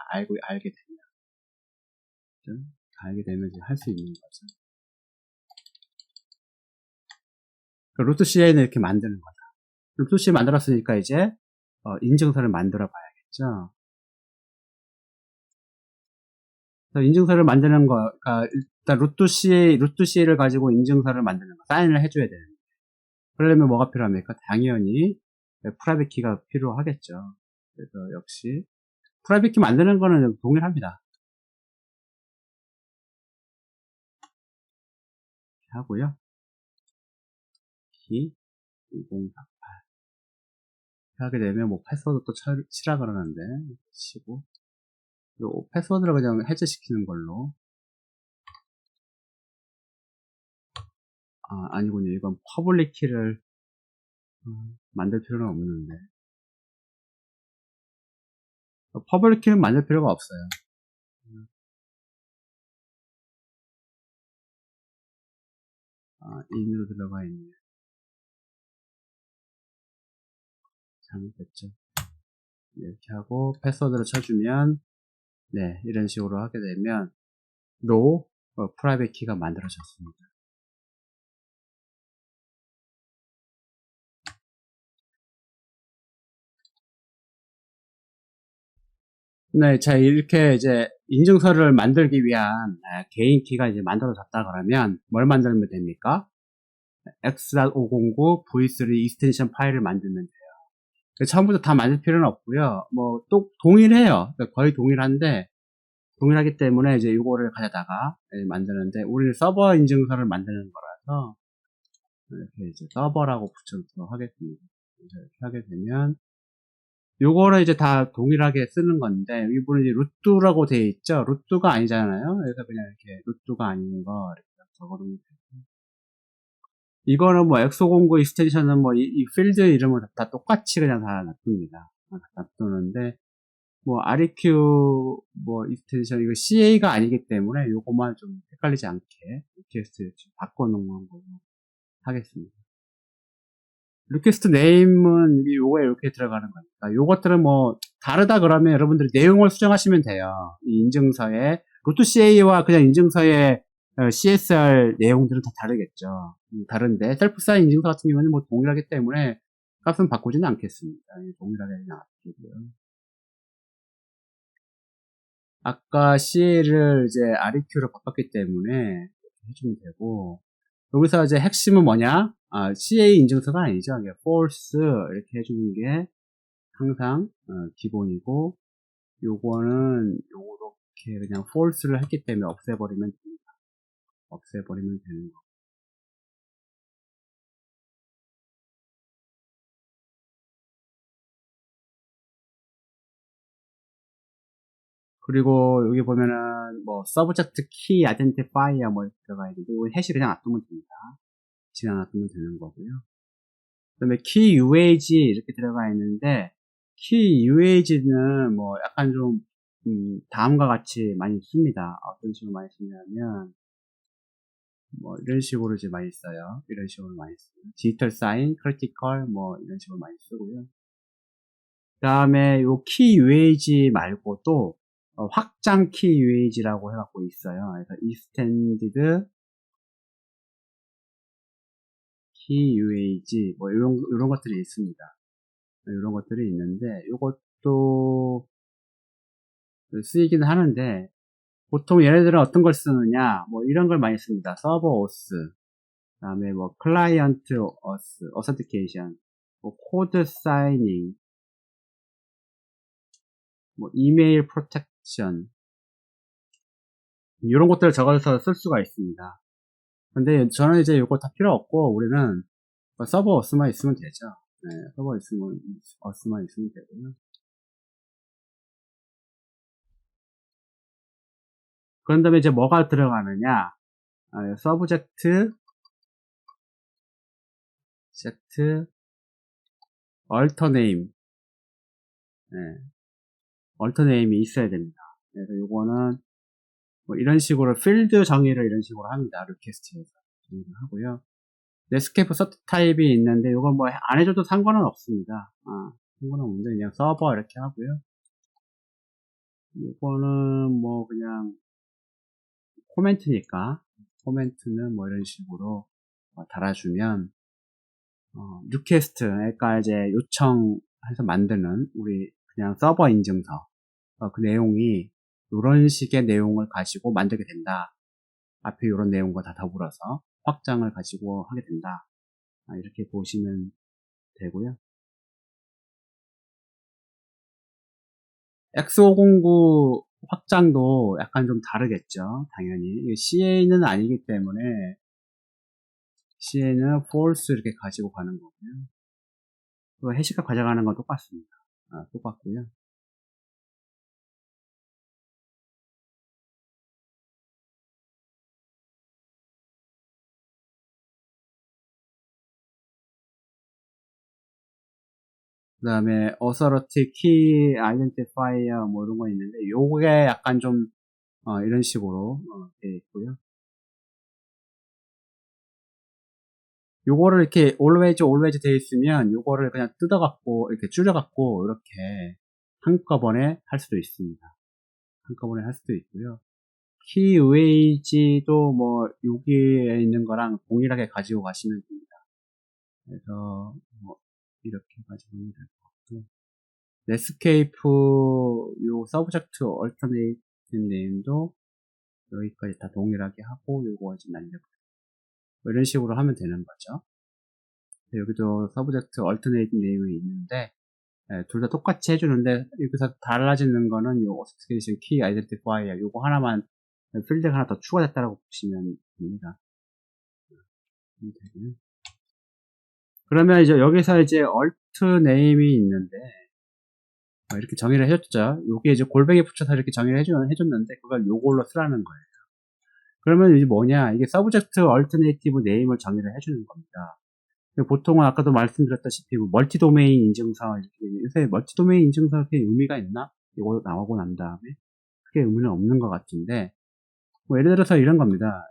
알게 되면. 그죠? 다 알게 되면 이제 할 수 있는 거죠. 루트 CA는 이렇게 만드는 거다. 루트 CA 만들었으니까 이제 인증서를 만들어 봐야겠죠. 인증서를 만드는 거, 그러니까 일단 루트 CA를 가지고 인증서를 만드는 거, 사인을 해줘야 되는데, 그러려면 뭐가 필요합니까? 당연히 프라이빗 키가 필요하겠죠. 그래서 역시 프라이빗 키 만드는 거는 동일합니다. 하고요. 키 2048 하게 되면 뭐 패스워드 또 치라 그러는데 치고, 요 패스워드를 그냥 해제시키는 걸로. 아니군요. 이건 퍼블릭 키를 만들 필요는 없는데. 퍼블릭 키는 만들 필요가 없어요. in으로 들어가 있네요. 잘못됐죠. 이렇게 하고 패스워드를 쳐주면 네 이런 식으로 하게 되면 no 프라이빗 키가 만들어졌습니다. 네, 자 이렇게 이제 인증서를 만들기 위한 개인 키가 이제 만들어졌다 그러면 뭘 만들면 됩니까? x.509 v3 익스텐션 파일을 만들면 돼요. 처음부터 다 만들 필요는 없고요. 뭐 또 동일해요. 거의 동일한데 동일하기 때문에 이제 이거를 가져다가 만드는데 우리는 서버 인증서를 만드는 거라서 이렇게 이제 서버라고 붙여서 하겠습니다. 그래서 이렇게 하게 되면 요거를 이제 다 동일하게 쓰는 건데 이분은 이제 루트라고 되어 있죠. 루트가 아니잖아요. 그래서 그냥 이렇게 루트가 아닌 거 이렇게 적어놓으면 되고 이거는 뭐 엑소09 익스텐션은 뭐 이 필드 이름을 다 똑같이 그냥 다 놔둡니다. 다 놔두는데 뭐 REQ 뭐 익스텐션 이거 CA가 아니기 때문에 요것만 좀 헷갈리지 않게 리퀘스트 바꿔놓은 걸로 하겠습니다. 리퀘스트 네임은 요거에 이렇게 들어가는 거니까 요것들은 뭐 다르다 그러면 여러분들이 내용을 수정하시면 돼요. 이 인증서에 루트 CA와 그냥 인증서의 CSR 내용들은 다 다르겠죠. 다른데 셀프 사인 인증서 같은 경우는 뭐 동일하기 때문에 값은 바꾸지는 않겠습니다. 동일하게 놔두고요. 아까 CA를 이제 REQ로 바꿨기 때문에 이렇게 해주면 되고 여기서 이제 핵심은 뭐냐? CA 인증서가 아니죠. false 이렇게 해주는 게 항상 기본이고 요거는 요렇게 그냥 false를 했기 때문에 없애버리면 됩니다. 없애버리면 되는 거. 그리고 여기 보면은 뭐 subject key identifier 뭐 이렇게 들어가 있는데 이거 해시 그냥 놔두면 됩니다. 그냥 놔두면 되는 거고요. 그 다음에 key UAG 이렇게 들어가 있는데 key UAG는 뭐 약간 좀 다음과 같이 많이 씁니다. 어떤 식으로 많이 쓰냐면 뭐 이런 식으로 이제 많이 써요. 이런 식으로 많이 써요. 디지털 사인, 크리티컬 뭐 이런 식으로 많이 쓰고요. 그 다음에 요 key UAG 말고도 확장 key UAG라고 해갖고 있어요. 그래서 extended key UAG 뭐 이런 것들이 있습니다. 이런 것들이 있는데 이것도 쓰이긴 하는데 보통 얘네들은 어떤 걸 쓰느냐 뭐 이런 걸 많이 씁니다. 서버 오스 그 다음에 뭐 클라이언트 오스 어센티케이션 뭐 코드 사이닝 뭐 이메일 프로텍션 이런 것들을 적어서 쓸 수가 있습니다. 근데 저는 이제 이거 다 필요 없고 우리는 서버 오스만 있으면 되죠. 네, 서버 있으면 오스만 있으면 되고요. 그런 다음에 이제 뭐가 들어가느냐 서브젝트 젝트 얼터네임 얼터네임이 있어야 됩니다. 그래서 요거는 뭐 이런 식으로 필드 정의를 이런 식으로 합니다. 리퀘스트에서 정의를 하고요. 네스케이프 서트 타입이 있는데 이건 뭐 안 해줘도 상관은 없습니다. 상관은 없는데 그냥 서버 이렇게 하고요. 이거는 뭐 그냥 코멘트니까 코멘트는 뭐 이런 식으로 달아주면 리퀘스트 그러니까 이제 요청해서 만드는 우리 그냥 서버 인증서 그 내용이 이런 식의 내용을 가지고 만들게 된다. 앞에 이런 내용과 다 더불어서 확장을 가지고 하게 된다. 이렇게 보시면 되고요. X509 확장도 약간 좀 다르겠죠. 당연히. CA는 아니기 때문에 CA는 false 이렇게 가지고 가는 거고요. 또 해시값 가져가는 건 똑같습니다. 똑같고요. 그 다음에 authority key identifier 뭐 이런 거 있는데 요게 약간 좀 이런 식으로 되어 있고요. 요거를 이렇게 always 되어 있으면 요거를 그냥 뜯어갖고 이렇게 줄여갖고 이렇게 한꺼번에 할 수도 있습니다. 한꺼번에 할 수도 있고요. 키웨이지도 뭐 여기에 있는 거랑 동일하게 가지고 가시면 됩니다. 그래서 뭐 이렇게 가지고 가면 될 것 같고, 넷스케이프 요 서브젝트 얼터네이트 네임도 여기까지 다 동일하게 하고 요거 이제 날려버려요. 뭐 이런 식으로 하면 되는 거죠. 여기도 서브젝트 얼터네이트 네임이 있는데 둘 다 똑같이 해주는데 여기서 달라지는 거는 요 어스티케이션 키 아이덴티파이어 요거 하나만 필드가 하나 더 추가됐다고 보시면 됩니다. 그러면 이제 여기서 이제 얼트 네임이 있는데 이렇게 정의를 해줬죠. 요게 이제 골뱅이 붙여서 이렇게 정의를 해줬는데 그걸 요걸로 쓰라는 거예요. 그러면 이제 뭐냐, 이게 서브젝트 얼터네이티브 네임을 정의를 해주는 겁니다. 보통은 아까도 말씀드렸다시피 멀티 도메인 인증서, 요새 멀티 도메인 인증서 그게 의미가 있나? 이거 나오고 난 다음에 크게 의미는 없는 것 같은데, 뭐 예를 들어서 이런 겁니다.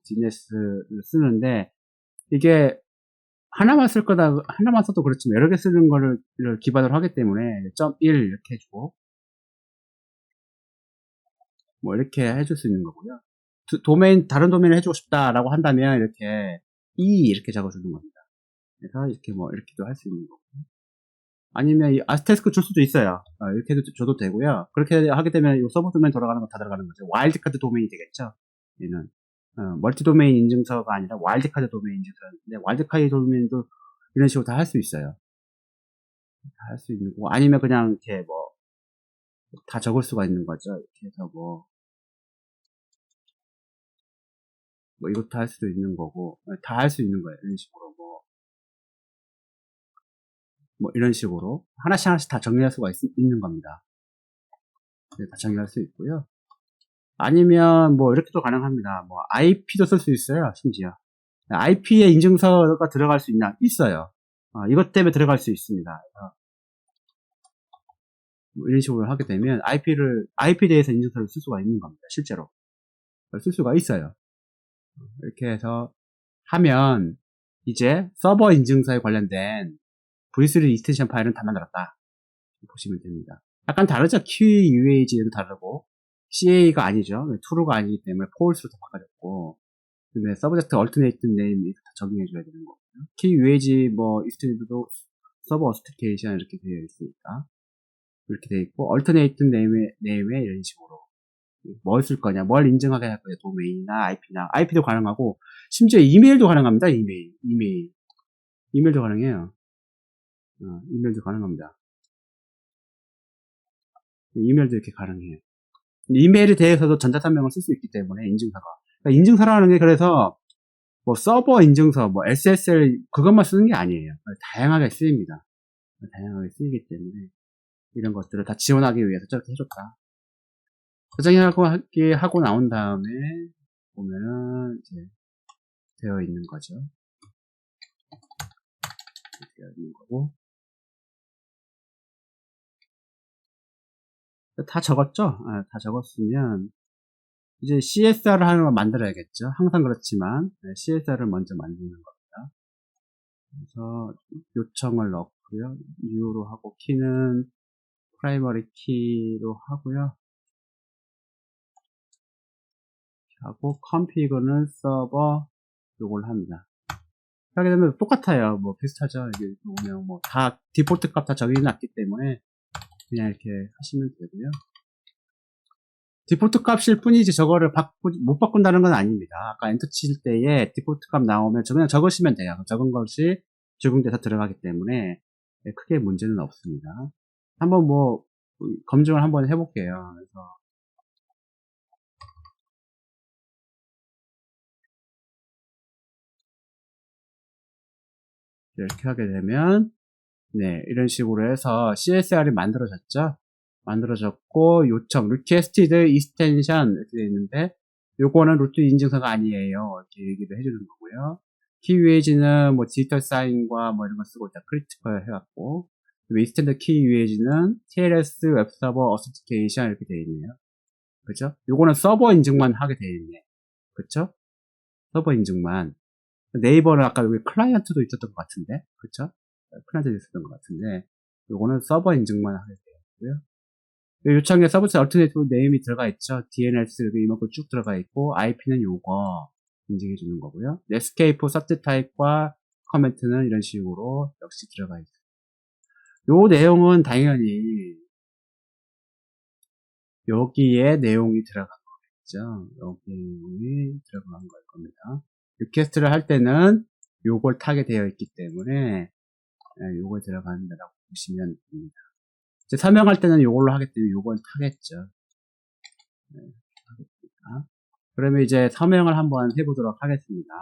DNS를 쓰는데 이게 하나만 쓸 거다, 하나만 써도 그렇지만 여러 개 쓰는 거를 기반으로 하기 때문에 .1 이렇게 해주고 뭐 이렇게 해줄 수 있는 거고요. 다른 도메인을 해주고 싶다라고 한다면 이렇게 이렇게 적어주는 겁니다. 그래서 이렇게 뭐 이렇게도 할 수 있는 거고, 아니면 이 아스테스크 줄 수도 있어요. 이렇게 해도 줘도 되고요. 그렇게 하게 되면 이 서버 도메인 돌아가는 거 다 들어가는 거죠. 와일드카드 도메인이 되겠죠. 얘는 멀티 도메인 인증서가 아니라 와일드카드 도메인 인증서인데, 와일드카드 도메인도 이런 식으로 다 할 수 있어요. 다 할 수 있는 거고, 아니면 그냥 이렇게 뭐 다 적을 수가 있는 거죠. 이렇게 해서 뭐 이것도 할 수도 있는 거고, 다 할 수 있는 거예요. 이런 식으로 뭐 이런 식으로 하나씩 다 정리할 수가 있는 겁니다. 네, 다 정리할 수 있고요. 아니면 뭐 이렇게도 가능합니다. 뭐 IP도 쓸 수 있어요. 심지어 IP에 인증서가 들어갈 수 있어요. 이것 때문에 들어갈 수 있습니다. 뭐 이런 식으로 하게 되면 IP에 대해서 인증서를 쓸 수가 있는 겁니다. 실제로 쓸 수가 있어요. 이렇게 해서 하면 이제 서버 인증서에 관련된 V3 익스텐션 파일은 다 만들었다 보시면 됩니다. 약간 다르죠? QUAG도 다르고 CA가 아니죠. true가 아니기 때문에 false로 다 바꿔졌고, 근데 서브젝트 얼터네이트 네임 다 적용해줘야 되는 거고요. QUAG 뭐 익스텐드도 서버 어스티케이션 이렇게 되어 있으니까 이렇게 되어 있고, 얼터네이트 네임에 이런 식으로 뭘 쓸 거냐, 뭘 인증하게 할 거냐, 도메인이나 IP도 가능하고, 심지어 이메일도 가능합니다. 이메일도 가능해요. 이메일도 가능합니다. 이메일도 이렇게 가능해요. 이메일에 대해서도 전자산명을 쓸 수 있기 때문에 인증서가. 그러니까 인증서라는 게 그래서 뭐 서버 인증서, 뭐 SSL 그것만 쓰는 게 아니에요. 다양하게 쓰입니다. 다양하게 쓰이기 때문에 이런 것들을 다 지원하기 위해서 저렇게 해줬다. 하고 나온 다음에 보면은 이제 되어 있는 거죠. 되어 있는 거고. 다 적었죠? 다 적었으면 이제 CSR을 하는 걸 만들어야겠죠. 항상 그렇지만 CSR을 먼저 만드는 겁니다. 그래서 요청을 넣고요. new로 하고, 키는 프라이머리 키로 하고요. 하고 config는 서버 요걸 합니다. 하게 되면 똑같아요. 뭐 비슷하죠. 이게 그냥 뭐 다 디폴트 값 다 적용해 놨기 때문에 그냥 이렇게 하시면 되고요. 디폴트 값일 뿐이지 저거를 못 바꾼다는 건 아닙니다. 아까 엔터 칠 때에 디폴트 값 나오면 그냥 적으시면 돼요. 적은 것이 적용돼서 들어가기 때문에 크게 문제는 없습니다. 한번 뭐 검증을 한번 해볼게요. 그래서 이렇게 하게 되면 네, 이런 식으로 해서 CSR이 만들어졌죠. 만들어졌고, 요청, requested extension 이렇게 되어 있는데, 요거는 루트 인증서가 아니에요. 이렇게 얘기를 해주는 거고요. 키웨이지는 뭐 디지털 사인과 뭐 이런 거 쓰고 있다. 크리티컬 해갖고, 익스텐드 키 UAG는 TLS 웹서버 어센티케이션 이렇게 되어 있네요. 그죠? 요거는 서버 인증만 하게 되어 있네. 그쵸? 서버 인증만. 네이버는 아까 여기 클라이언트도 있었던 것 같은데. 그쵸? 클라이언트도 있었던 것 같은데. 요거는 서버 인증만 하게 되어 있고요. 요청에 서비스 얼터네이티브 네임이 들어가 있죠. DNS 여기 이만큼 쭉 들어가 있고, IP는 요거 인증해 주는 거고요. 넷스케이프 서트 타입과 커멘트는 이런 식으로 역시 들어가 있어요. 요 내용은 당연히 여기에 내용이 들어간 거겠죠. 여기 내용이 들어간 걸 겁니다. 리퀘스트를 할 때는 요걸 타게 되어 있기 때문에 요걸 들어간다라고 보시면 됩니다. 이제 설명할 때는 요걸로 하기 때문에 요걸 타겠죠. 네, 하겠습니다. 그러면 이제 서명을 한번 해보도록 하겠습니다.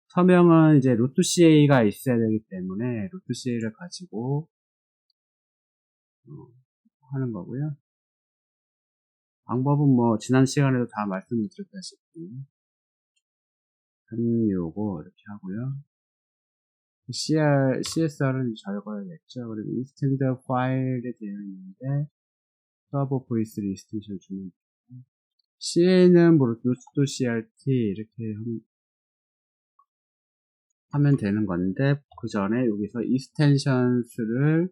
서명은 이제 루트 CA가 있어야 되기 때문에 루트 CA를 가지고 하는 거고요. 방법은 뭐 지난 시간에도 다 말씀을 드렸다시피 365 이렇게 하고요. CSR은 적어야겠죠. 그리고 인스텐트 파일에 되어 있는데 서버 v3 익스텐션 주면 되고 CA는 뭐 루트 CRT 이렇게 하면 되는 건데 그 전에 여기서 익스텐션스를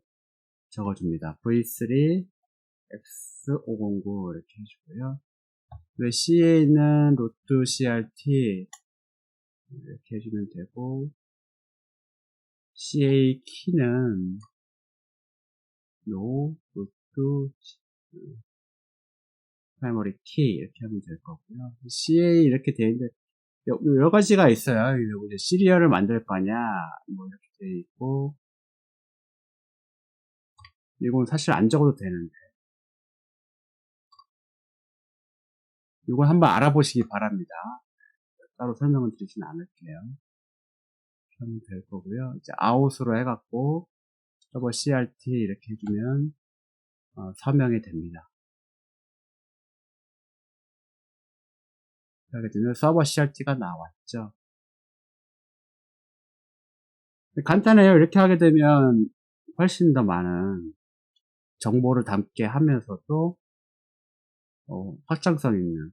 적어줍니다. v3 x509 이렇게 해주고요. CA는 로또 CRT 이렇게 해주면 되고 CA 키는 로또 프라이머리 키 이렇게 하면 될 거고요. CA 이렇게 되어 있는데 여러 가지가 있어요. 이제 시리얼을 만들 거냐 뭐 이렇게 되어 있고 이건 사실 안 적어도 되는데 이건 한번 알아보시기 바랍니다. 따로 설명을 드리진 않을게요. 하면 될 거고요. 이제 아웃으로 해갖고 서버 CRT 이렇게 해주면 서명이 됩니다. 그렇게 되면 서버 CRT가 나왔죠. 간단해요. 이렇게 하게 되면 훨씬 더 많은 정보를 담게 하면서도 확장성 있는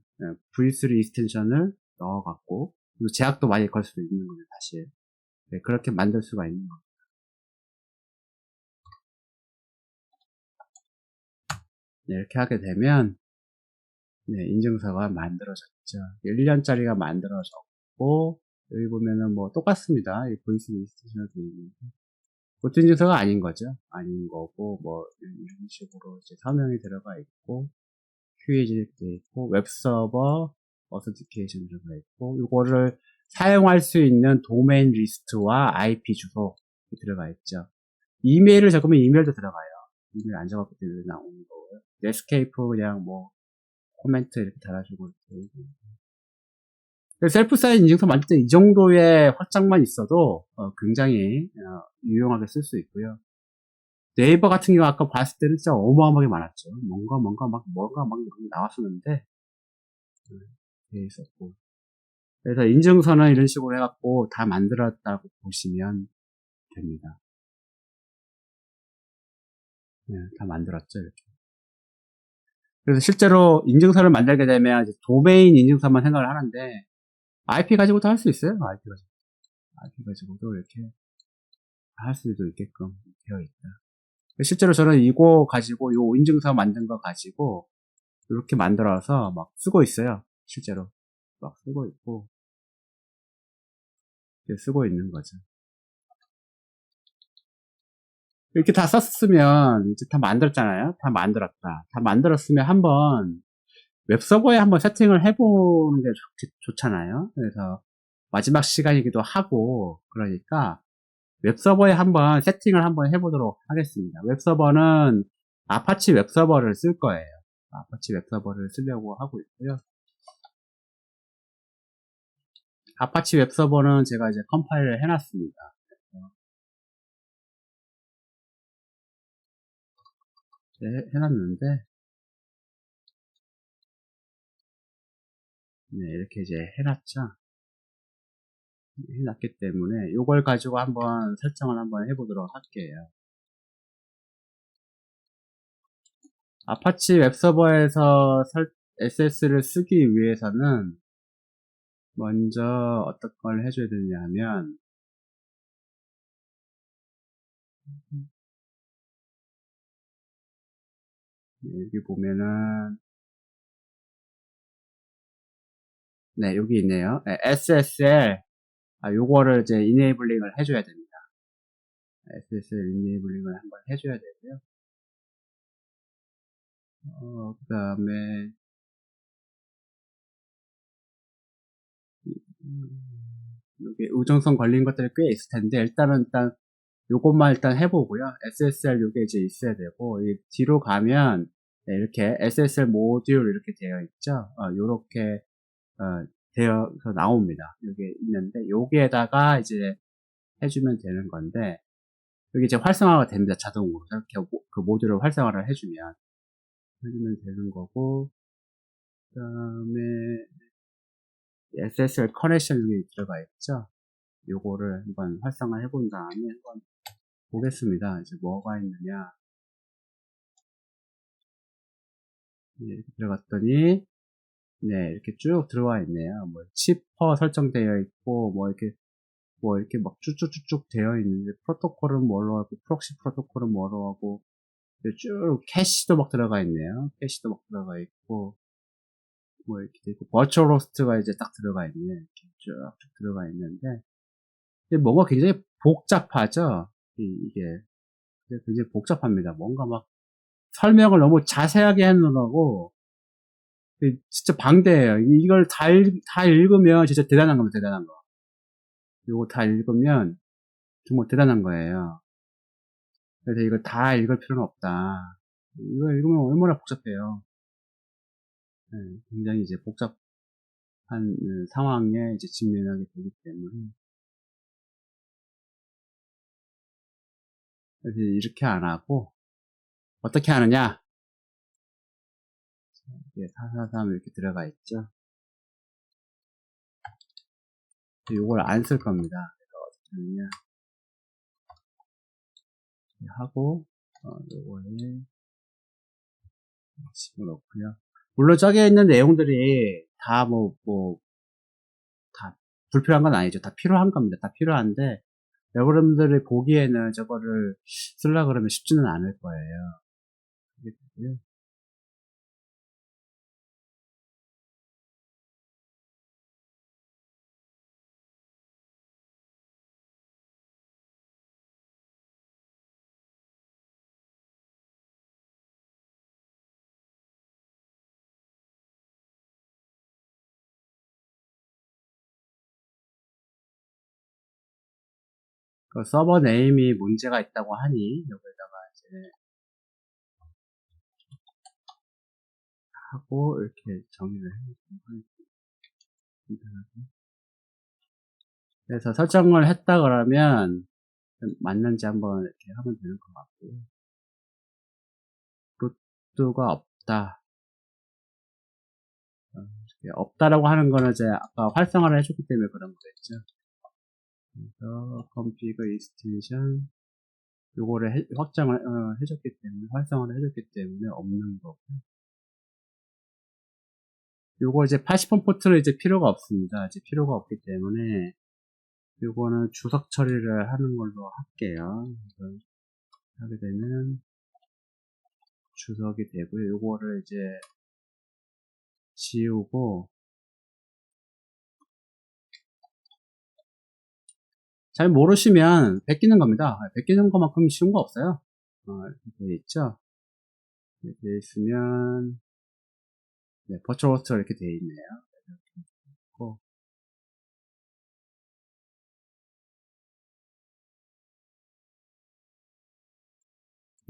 V3 익스텐션을 넣어갖고 제약도 많이 걸 수도 있는 거예요. 사실 그렇게 만들 수가 있는 거예요. 네, 이렇게 하게 되면 인증서가 만들어졌죠. 1년짜리가 만들어졌고 여기 보면은 뭐 똑같습니다. 이 V3 익스텐션도 있는데 보트 인증서가 아닌 거죠. 아닌 거고 뭐 이런 식으로 이제 서명이 들어가 있고 QAG 되어 있고 웹서버 어센티케이션 들어가 있고 이거를 사용할 수 있는 도메인 리스트와 IP 주소 들어가 있죠. 이메일을 적으면 이메일도 들어가요. 이메일 안 적었기 때문에 나오는 거고요. 넷스케이프 그냥 뭐 코멘트 이렇게 달아주고 셀프 사인 인증서 만들 때 이 정도의 확장만 있어도 굉장히 유용하게 쓸 수 있고요. 네이버 같은 경우 아까 봤을 때는 진짜 어마어마하게 많았죠. 뭔가 막 나왔었는데 돼 있었고. 그래서 인증서는 이런 식으로 해갖고 다 만들었다고 보시면 됩니다. 네, 다 만들었죠 이렇게. 그래서 실제로 인증서를 만들게 되면 이제 도메인 인증서만 생각을 하는데 IP 가지고도 할 수 있어요. IP 가지고도 이렇게 할 수도 있게끔 되어 있다. 실제로 저는 이거 가지고 요 인증서 만든 거 가지고 이렇게 만들어서 막 쓰고 있어요. 실제로 막 쓰고 있고 쓰고 있는 거죠. 이렇게 다 썼으면 이제 다 만들었잖아요. 다 만들었다. 다 만들었으면 한번 웹서버에 한번 세팅을 해보는 게 좋잖아요. 그래서 마지막 시간이기도 하고 그러니까 웹서버에 한번 세팅을 한번 해보도록 하겠습니다. 웹서버는 아파치 웹서버를 쓸 거예요. 아파치 웹서버를 쓰려고 하고 있고요. 아파치 웹서버는 제가 이제 컴파일을 해놨습니다. 해놨는데 이렇게 이제 해놨죠. 해놨기 때문에 이걸 가지고 한번 설정을 한번 해보도록 할게요. 아파치 웹서버에서 SS를 쓰기 위해서는 먼저 어떤 걸 해줘야 되냐 하면 여기 보면은 네 여기 있네요. 네, SSL 요거를 이제 이네이블링을 해줘야 됩니다. SSL 이네이블링을 한번 해줘야 되고요. 그 다음에 여기 의존성 걸린 것들이 꽤 있을 텐데 일단 요것만 일단 해보고요. SSL 요게 이제 있어야 되고 뒤로 가면 네, 이렇게 SSL 모듈 이렇게 되어 있죠. 요렇게 되어서 나옵니다. 요게 있는데 여기에다가 이제 해주면 되는 건데 여기 이제 활성화가 됩니다. 자동으로 이렇게 그 모듈을 활성화를 해주면 되는 거고 그 다음에 SSL 커넥션 여기 들어가 있죠. 요거를 한번 활성화 해본 다음에 한번 보겠습니다. 이제 뭐가 있느냐. 네, 이렇게 들어갔더니, 네, 이렇게 쭉 들어와 있네요. 뭐, 치퍼 설정되어 있고, 뭐, 이렇게 막 쭉쭉쭉쭉 되어 있는데, 프로토콜은 뭐로 하고, 프록시 프로토콜은 뭐로 하고, 쭉 캐시도 막 들어가 있네요. 캐시도 막 들어가 있고, 뭐, 이렇게 돼 있고, 버추얼 호스트가 이제 딱 들어가 있네. 이렇게 쭉 들어가 있는데, 근데 뭔가 굉장히 복잡하죠? 이게. 굉장히 복잡합니다. 뭔가 막 설명을 너무 자세하게 해놓으라고 진짜 방대해요. 이걸 다 읽으면 진짜 대단한 겁니다. 대단한 거. 이거 다 읽으면 정말 대단한 거예요. 그래서 이거 다 읽을 필요는 없다. 이거 읽으면 얼마나 복잡해요. 네, 굉장히 이제 복잡한 상황에 이제 직면하게 되기 때문에 그래서 이렇게 안 하고 어떻게 하느냐? 이게 443 이렇게 들어가 있죠. 이걸 안 쓸 겁니다. 그래서 어떻게 하느냐? 하고 요거에 집어넣고요. 물론 저기에 있는 내용들이 다 다 불필요한 건 아니죠. 다 필요한 겁니다. 다 필요한데 여러분들이 보기에는 저거를 쓰려고 그러면 쉽지는 않을 거예요. 그게 되고요. 그 서버 네임이 문제가 있다고 하니 여기다가 이제 하고 이렇게 정의를 해주시면 그래서 설정을 했다 그러면 맞는지 한번 이렇게 하면 되는 것 같고요. 루트가 없다. 없다라고 하는 거는 이제 아까 활성화를 해줬기 때문에 그런 거겠죠. 그래서 config extension 요거를 확장을 해줬기 때문에 활성화를 해줬기 때문에 없는 거고 요거 이제 80번 포트를 이제 필요가 없습니다. 이제 필요가 없기 때문에 요거는 주석 처리를 하는 걸로 할게요. 그래서 하게 되면 주석이 되고요. 요거를 이제 지우고 잘 모르시면 베끼는 겁니다. 베끼는 것만큼 쉬운 거 없어요. 이렇게 돼 있죠. 이렇게 돼 있으면 네, 버추얼 호스트가 이렇게 돼 있네요.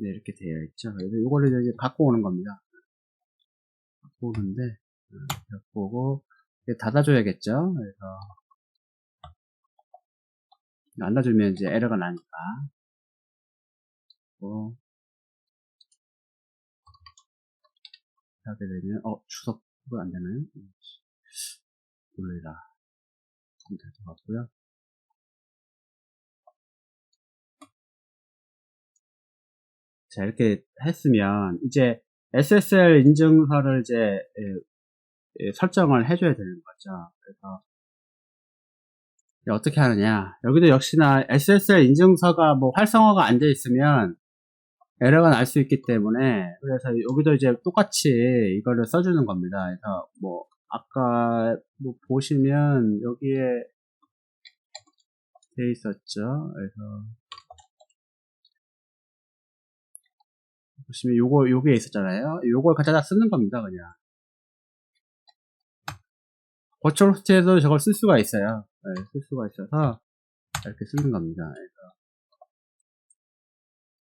네, 이렇게 되어 있죠. 그래서 이거를 이제 갖고 오는 겁니다. 갖고 오는데, 갖고 오고, 닫아줘야겠죠. 그래서, 안 닫아주면 이제 에러가 나니까. 하게 되면, 주석도 안 되나요? 놀래라. 될 것 같고요. 자, 이렇게 했으면, 이제 SSL 인증서를 이제 설정을 해줘야 되는 거죠. 그래서 어떻게 하느냐. 여기도 역시나 SSL 인증서가 뭐 활성화가 안 돼 있으면 에러가 날 수 있기 때문에, 그래서 여기도 이제 똑같이 이거를 써주는 겁니다. 그래서 뭐 아까 뭐 보시면 여기에 돼 있었죠. 그래서 보시면 요게 있었잖아요. 요걸 갖다가 쓰는 겁니다, 그냥. 버추얼 호스트에도 저걸 쓸 수가 있어요. 네, 쓸 수가 있어서 이렇게 쓰는 겁니다.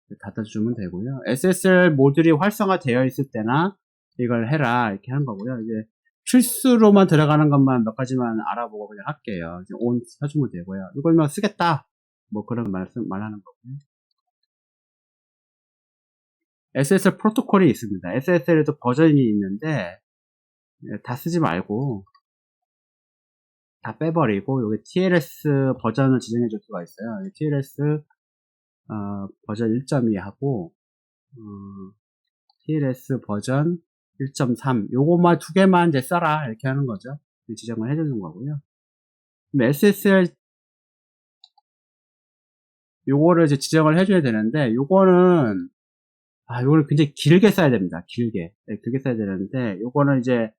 그래서 닫아주면 되고요. SSL 모듈이 활성화되어 있을 때나 이걸 해라 이렇게 하는 거고요. 이제 필수로만 들어가는 것만 몇 가지만 알아보고 그냥 할게요. 이제 온 해주면 되고요. 이걸 뭐 쓰겠다 뭐 그런 말하는 거고요. SSL 프로토콜이 있습니다. SSL에도 버전이 있는데 다 쓰지 말고 다 빼버리고 여기 TLS 버전을 지정해 줄 수가 있어요. TLS 버전 1.2 하고 TLS 버전 1.3 요것만 두 개만 이제 써라 이렇게 하는 거죠. 지정을 해주는 거고요. SSL 요거를 이제 지정을 해줘야 되는데 요거는 요거는 굉장히 길게 써야 됩니다. 길게 써야 되는데 요거는 이제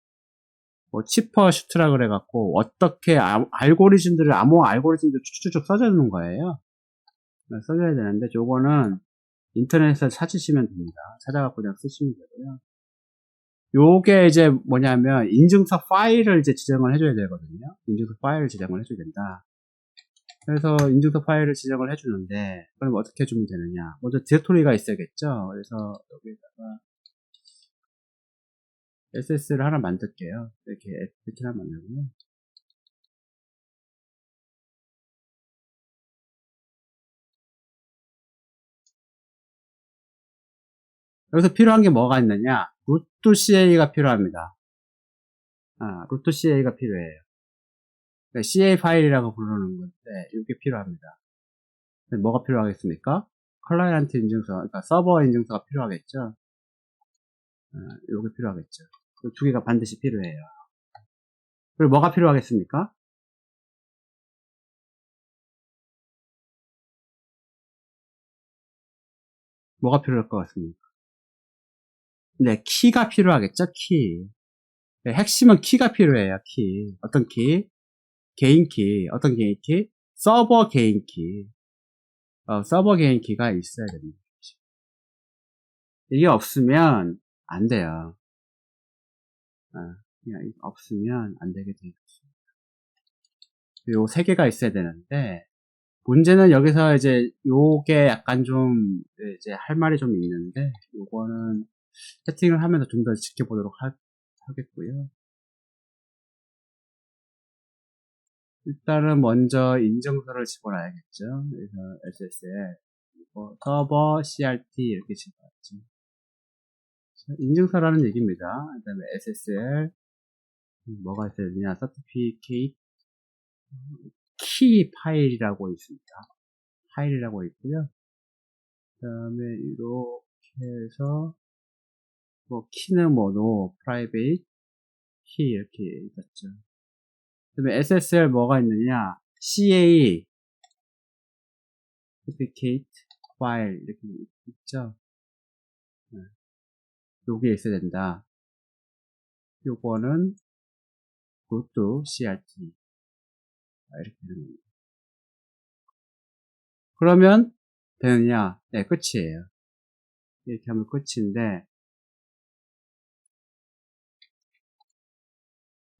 뭐 치퍼 슈트라 그래갖고 어떻게 알고리즘들을 암호 알고리즘들 쭉쭉쭉 써주는 거예요. 써줘야 되는데 요거는 인터넷에서 찾으시면 됩니다. 찾아갖고 그냥 쓰시면 되고요. 요게 이제 뭐냐면 인증서 파일을 이제 지정을 해줘야 되거든요. 인증서 파일을 지정을 해줘야 된다. 그래서 인증서 파일을 지정을 해주는데 그럼 어떻게 해주면 되느냐? 먼저 디렉토리가 있어야겠죠. 그래서 여기다가 SS를 하나 만들게요. 이렇게 SS를 하나 만들고요. 여기서 필요한 게 뭐가 있느냐? root CA가 필요합니다. root CA가 필요해요. 그러니까 CA 파일이라고 부르는 건데 이게 필요합니다. 뭐가 필요하겠습니까? 클라이언트 인증서, 그러니까 서버 인증서가 필요하겠죠. 요게 필요하겠죠. 그 두 개가 반드시 필요해요. 그리고 뭐가 필요하겠습니까? 뭐가 필요할 것 같습니까? 네, 키가 필요하겠죠, 키. 네, 핵심은 키가 필요해요, 키. 어떤 키? 개인 키. 어떤 개인 키? 서버 개인 키. 서버 개인 키가 있어야 됩니다. 이게 없으면 안 돼요. 그냥 없으면 안 되게 돼 있습니다. 요 세 개가 있어야 되는데, 문제는 여기서 이제 요게 약간 좀 이제 할 말이 좀 있는데, 요거는 세팅을 하면서 좀 더 지켜보도록 하겠고요. 일단은 먼저 인증서를 집어넣어야겠죠. 그래서 SSL, 서버, CRT 이렇게 집어넣었죠. 인증서라는 얘기입니다. 그 다음에 SSL, 뭐가 있어야 되냐, Certificate, 키 파일이라고 있습니다. 파일이라고 있고요. 그 다음에 이렇게 해서, 뭐, 키는 뭐, no, private, 키 이렇게 있었죠. 그 다음에 SSL 뭐가 있느냐, CA, certificate, file, 이렇게 있죠. 요게 있어야 된다. 요거는 root CRT. 이렇게 되는 겁니다. 그러면 되느냐? 네, 끝이에요. 이렇게 하면 끝인데,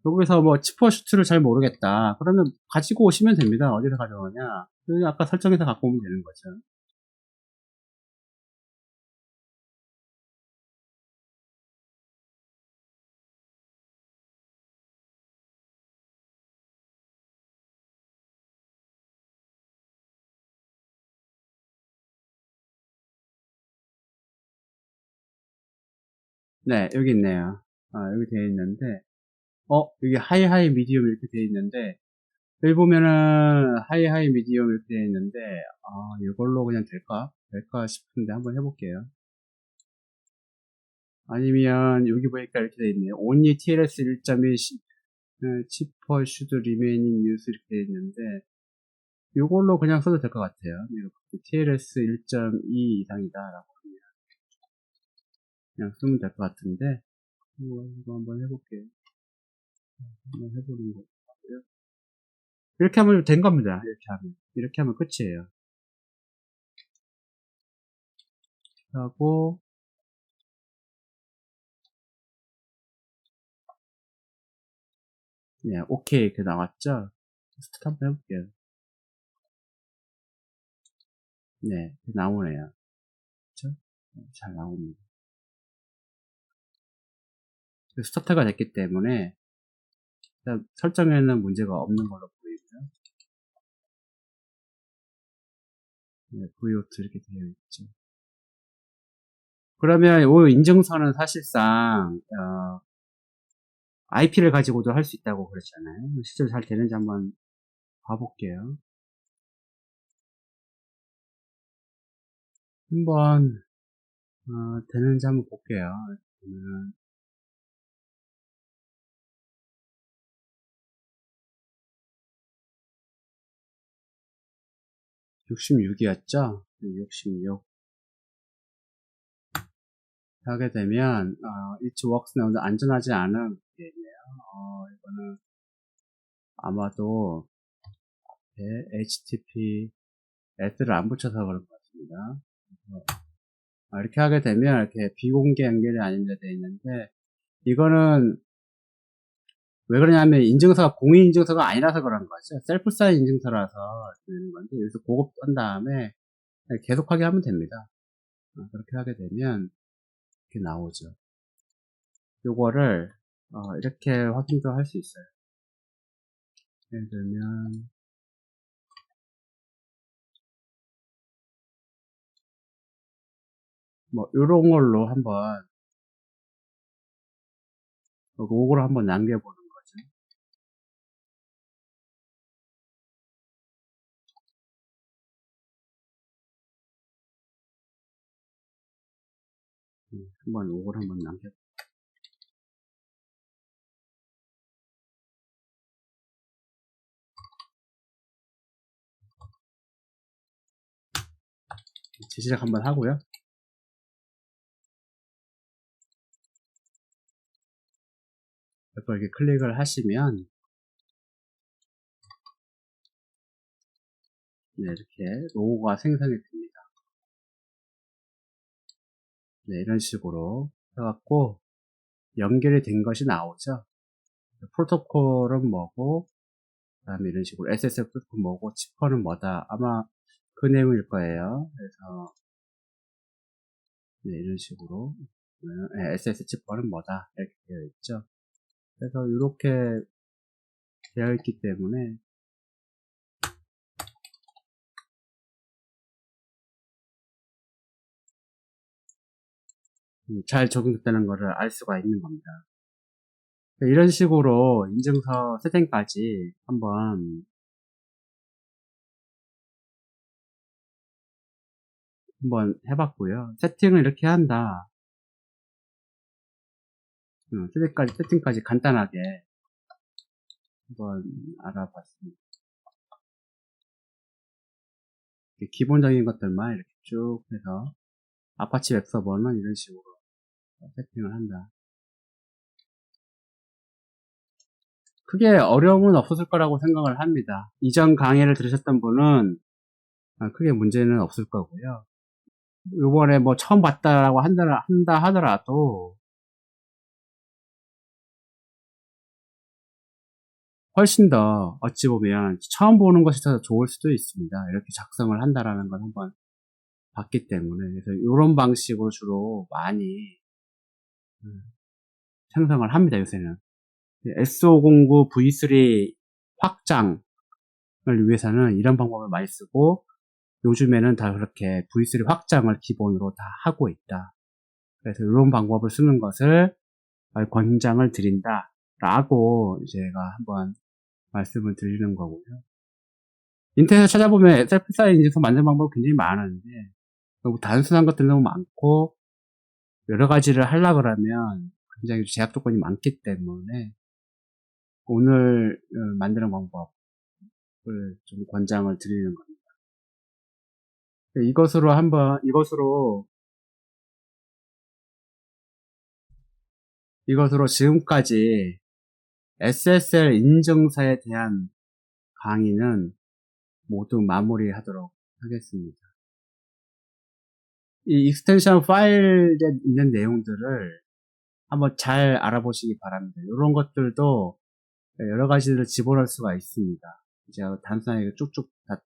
여기서 뭐 치퍼슈트를 잘 모르겠다. 그러면 가지고 오시면 됩니다. 어디서 가져오냐? 여기 아까 설정해서 갖고 오면 되는 거죠. 네, 여기 있네요. 여기 되어 있는데, 여기 하이하이 미디움 이렇게 되어 있는데, 여기 보면은 하이하이 미디움 이렇게 되어 있는데, 이걸로 그냥 될까 싶은데 한번 해볼게요. 아니면 여기 보니까 이렇게 돼 있네요. only TLS 1.1 cheaper should remain in use 이렇게 돼 있는데 이걸로 그냥 써도 될 것 같아요. TLS 1.2 이상이다라고 그냥 쓰면 될 것 같은데 이거 한번 해볼게요. 한번 해보는 거 같고요. 이렇게 하면 된 겁니다. 이렇게 하면 끝이에요. 하고 네, 오케이 이렇게 나왔죠. 스타트 한번 해볼게요. 네, 나오네요. 그렇죠? 잘 나옵니다. 스타트가 됐기 때문에 설정에는 문제가 없는 걸로 보이고요. 네, V2 이렇게 되어 있죠. 그러면 이 인증서는 사실상 IP를 가지고도 할 수 있다고 그랬잖아요. 실제로 잘 되는지 한번 봐볼게요. 한번 되는지 한번 볼게요. 그러면 66이었죠? 66 하게 되면 it works 나오는데 안전하지 않은 게 있네요. 이거는 아마도 HTTP S를 안 붙여서 그런 것 같습니다. 이렇게 하게 되면 이렇게 비공개 연결이 아닌데 돼 있는데 이거는 왜 그러냐면 인증서가 공인인증서가 아니라서 그런 거죠. 셀프 사인 인증서라서 되는 건데 여기서 그거 한 다음에 계속하게 하면 됩니다. 그렇게 하게 되면 이렇게 나오죠. 요거를 이렇게 확인도 할 수 있어요. 예를 들면 뭐 요런 걸로 한번 로고를 한번 남겨보는 거죠. 한번 로고를 한번 남겨. 재시작 한번 하고요. 이렇게 클릭을 하시면 네, 이렇게 로고가 생성이 됩니다. 네, 이런 식으로 해갖고 연결이 된 것이 나오죠. 프로토콜은 뭐고, 그 다음에 이런 식으로 SSL 프로토콜 뭐고, 치퍼는 뭐다. 아마 그 내용일 거예요. 그래서 네, 이런 식으로 네, SS 치퍼는 뭐다 이렇게 되어 있죠. 그래서 이렇게 되어 있기 때문에 잘 적용됐다는 것을 알 수가 있는 겁니다. 이런 식으로 인증서 세팅까지 한번 해봤고요. 세팅을 이렇게 한다. 세팅까지 간단하게 한번 알아봤습니다. 기본적인 것들만 이렇게 쭉 해서 아파치 웹서버는 이런 식으로 세팅을 한다. 크게 어려움은 없었을 거라고 생각을 합니다. 이전 강의를 들으셨던 분은 크게 문제는 없을 거고요. 요번에 뭐 처음 봤다라고 한다 하더라도 훨씬 더 어찌 보면 처음 보는 것이 더 좋을 수도 있습니다. 이렇게 작성을 한다라는 걸 한번 봤기 때문에 그래서 이런 방식으로 주로 많이 생성을 합니다. 요새는 S509 V3 확장을 위해서는 이런 방법을 많이 쓰고 요즘에는 다 그렇게 V3 확장을 기본으로 다 하고 있다. 그래서 이런 방법을 쓰는 것을 권장을 드린다 라고 제가 한번 말씀을 드리는 거고요. 인터넷에 찾아보면 셀프 사인 인증서 만드는 방법이 굉장히 많은데 너무 단순한 것들이 너무 많고 여러 가지를 하려고 그러면 굉장히 제약 조건이 많기 때문에 오늘 만드는 방법을 좀 권장을 드리는 겁니다. 이것으로 지금까지 SSL 인증서에 대한 강의는 모두 마무리하도록 하겠습니다. 이 익스텐션 파일에 있는 내용들을 한번 잘 알아보시기 바랍니다. 이런 것들도 여러 가지를 집어넣을 수가 있습니다. 제가 단순하게 쭉쭉 다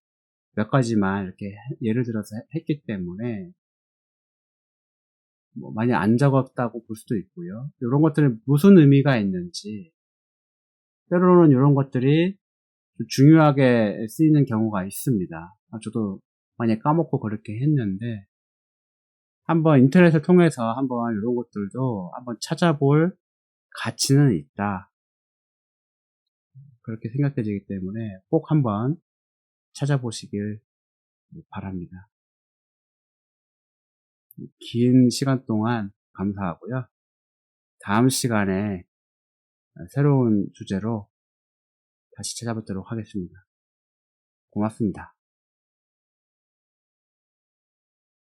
몇 가지만 이렇게 예를 들어서 했기 때문에 뭐 많이 안 적었다고 볼 수도 있고요. 이런 것들은 무슨 의미가 있는지, 때로는 이런 것들이 좀 중요하게 쓰이는 경우가 있습니다. 저도 많이 까먹고 그렇게 했는데 한번 인터넷을 통해서 한번 이런 것들도 한번 찾아볼 가치는 있다. 그렇게 생각되기 때문에 꼭 한번 찾아보시길 바랍니다. 긴 시간 동안 감사하고요. 다음 시간에 새로운 주제로 다시 찾아뵙도록 하겠습니다. 고맙습니다.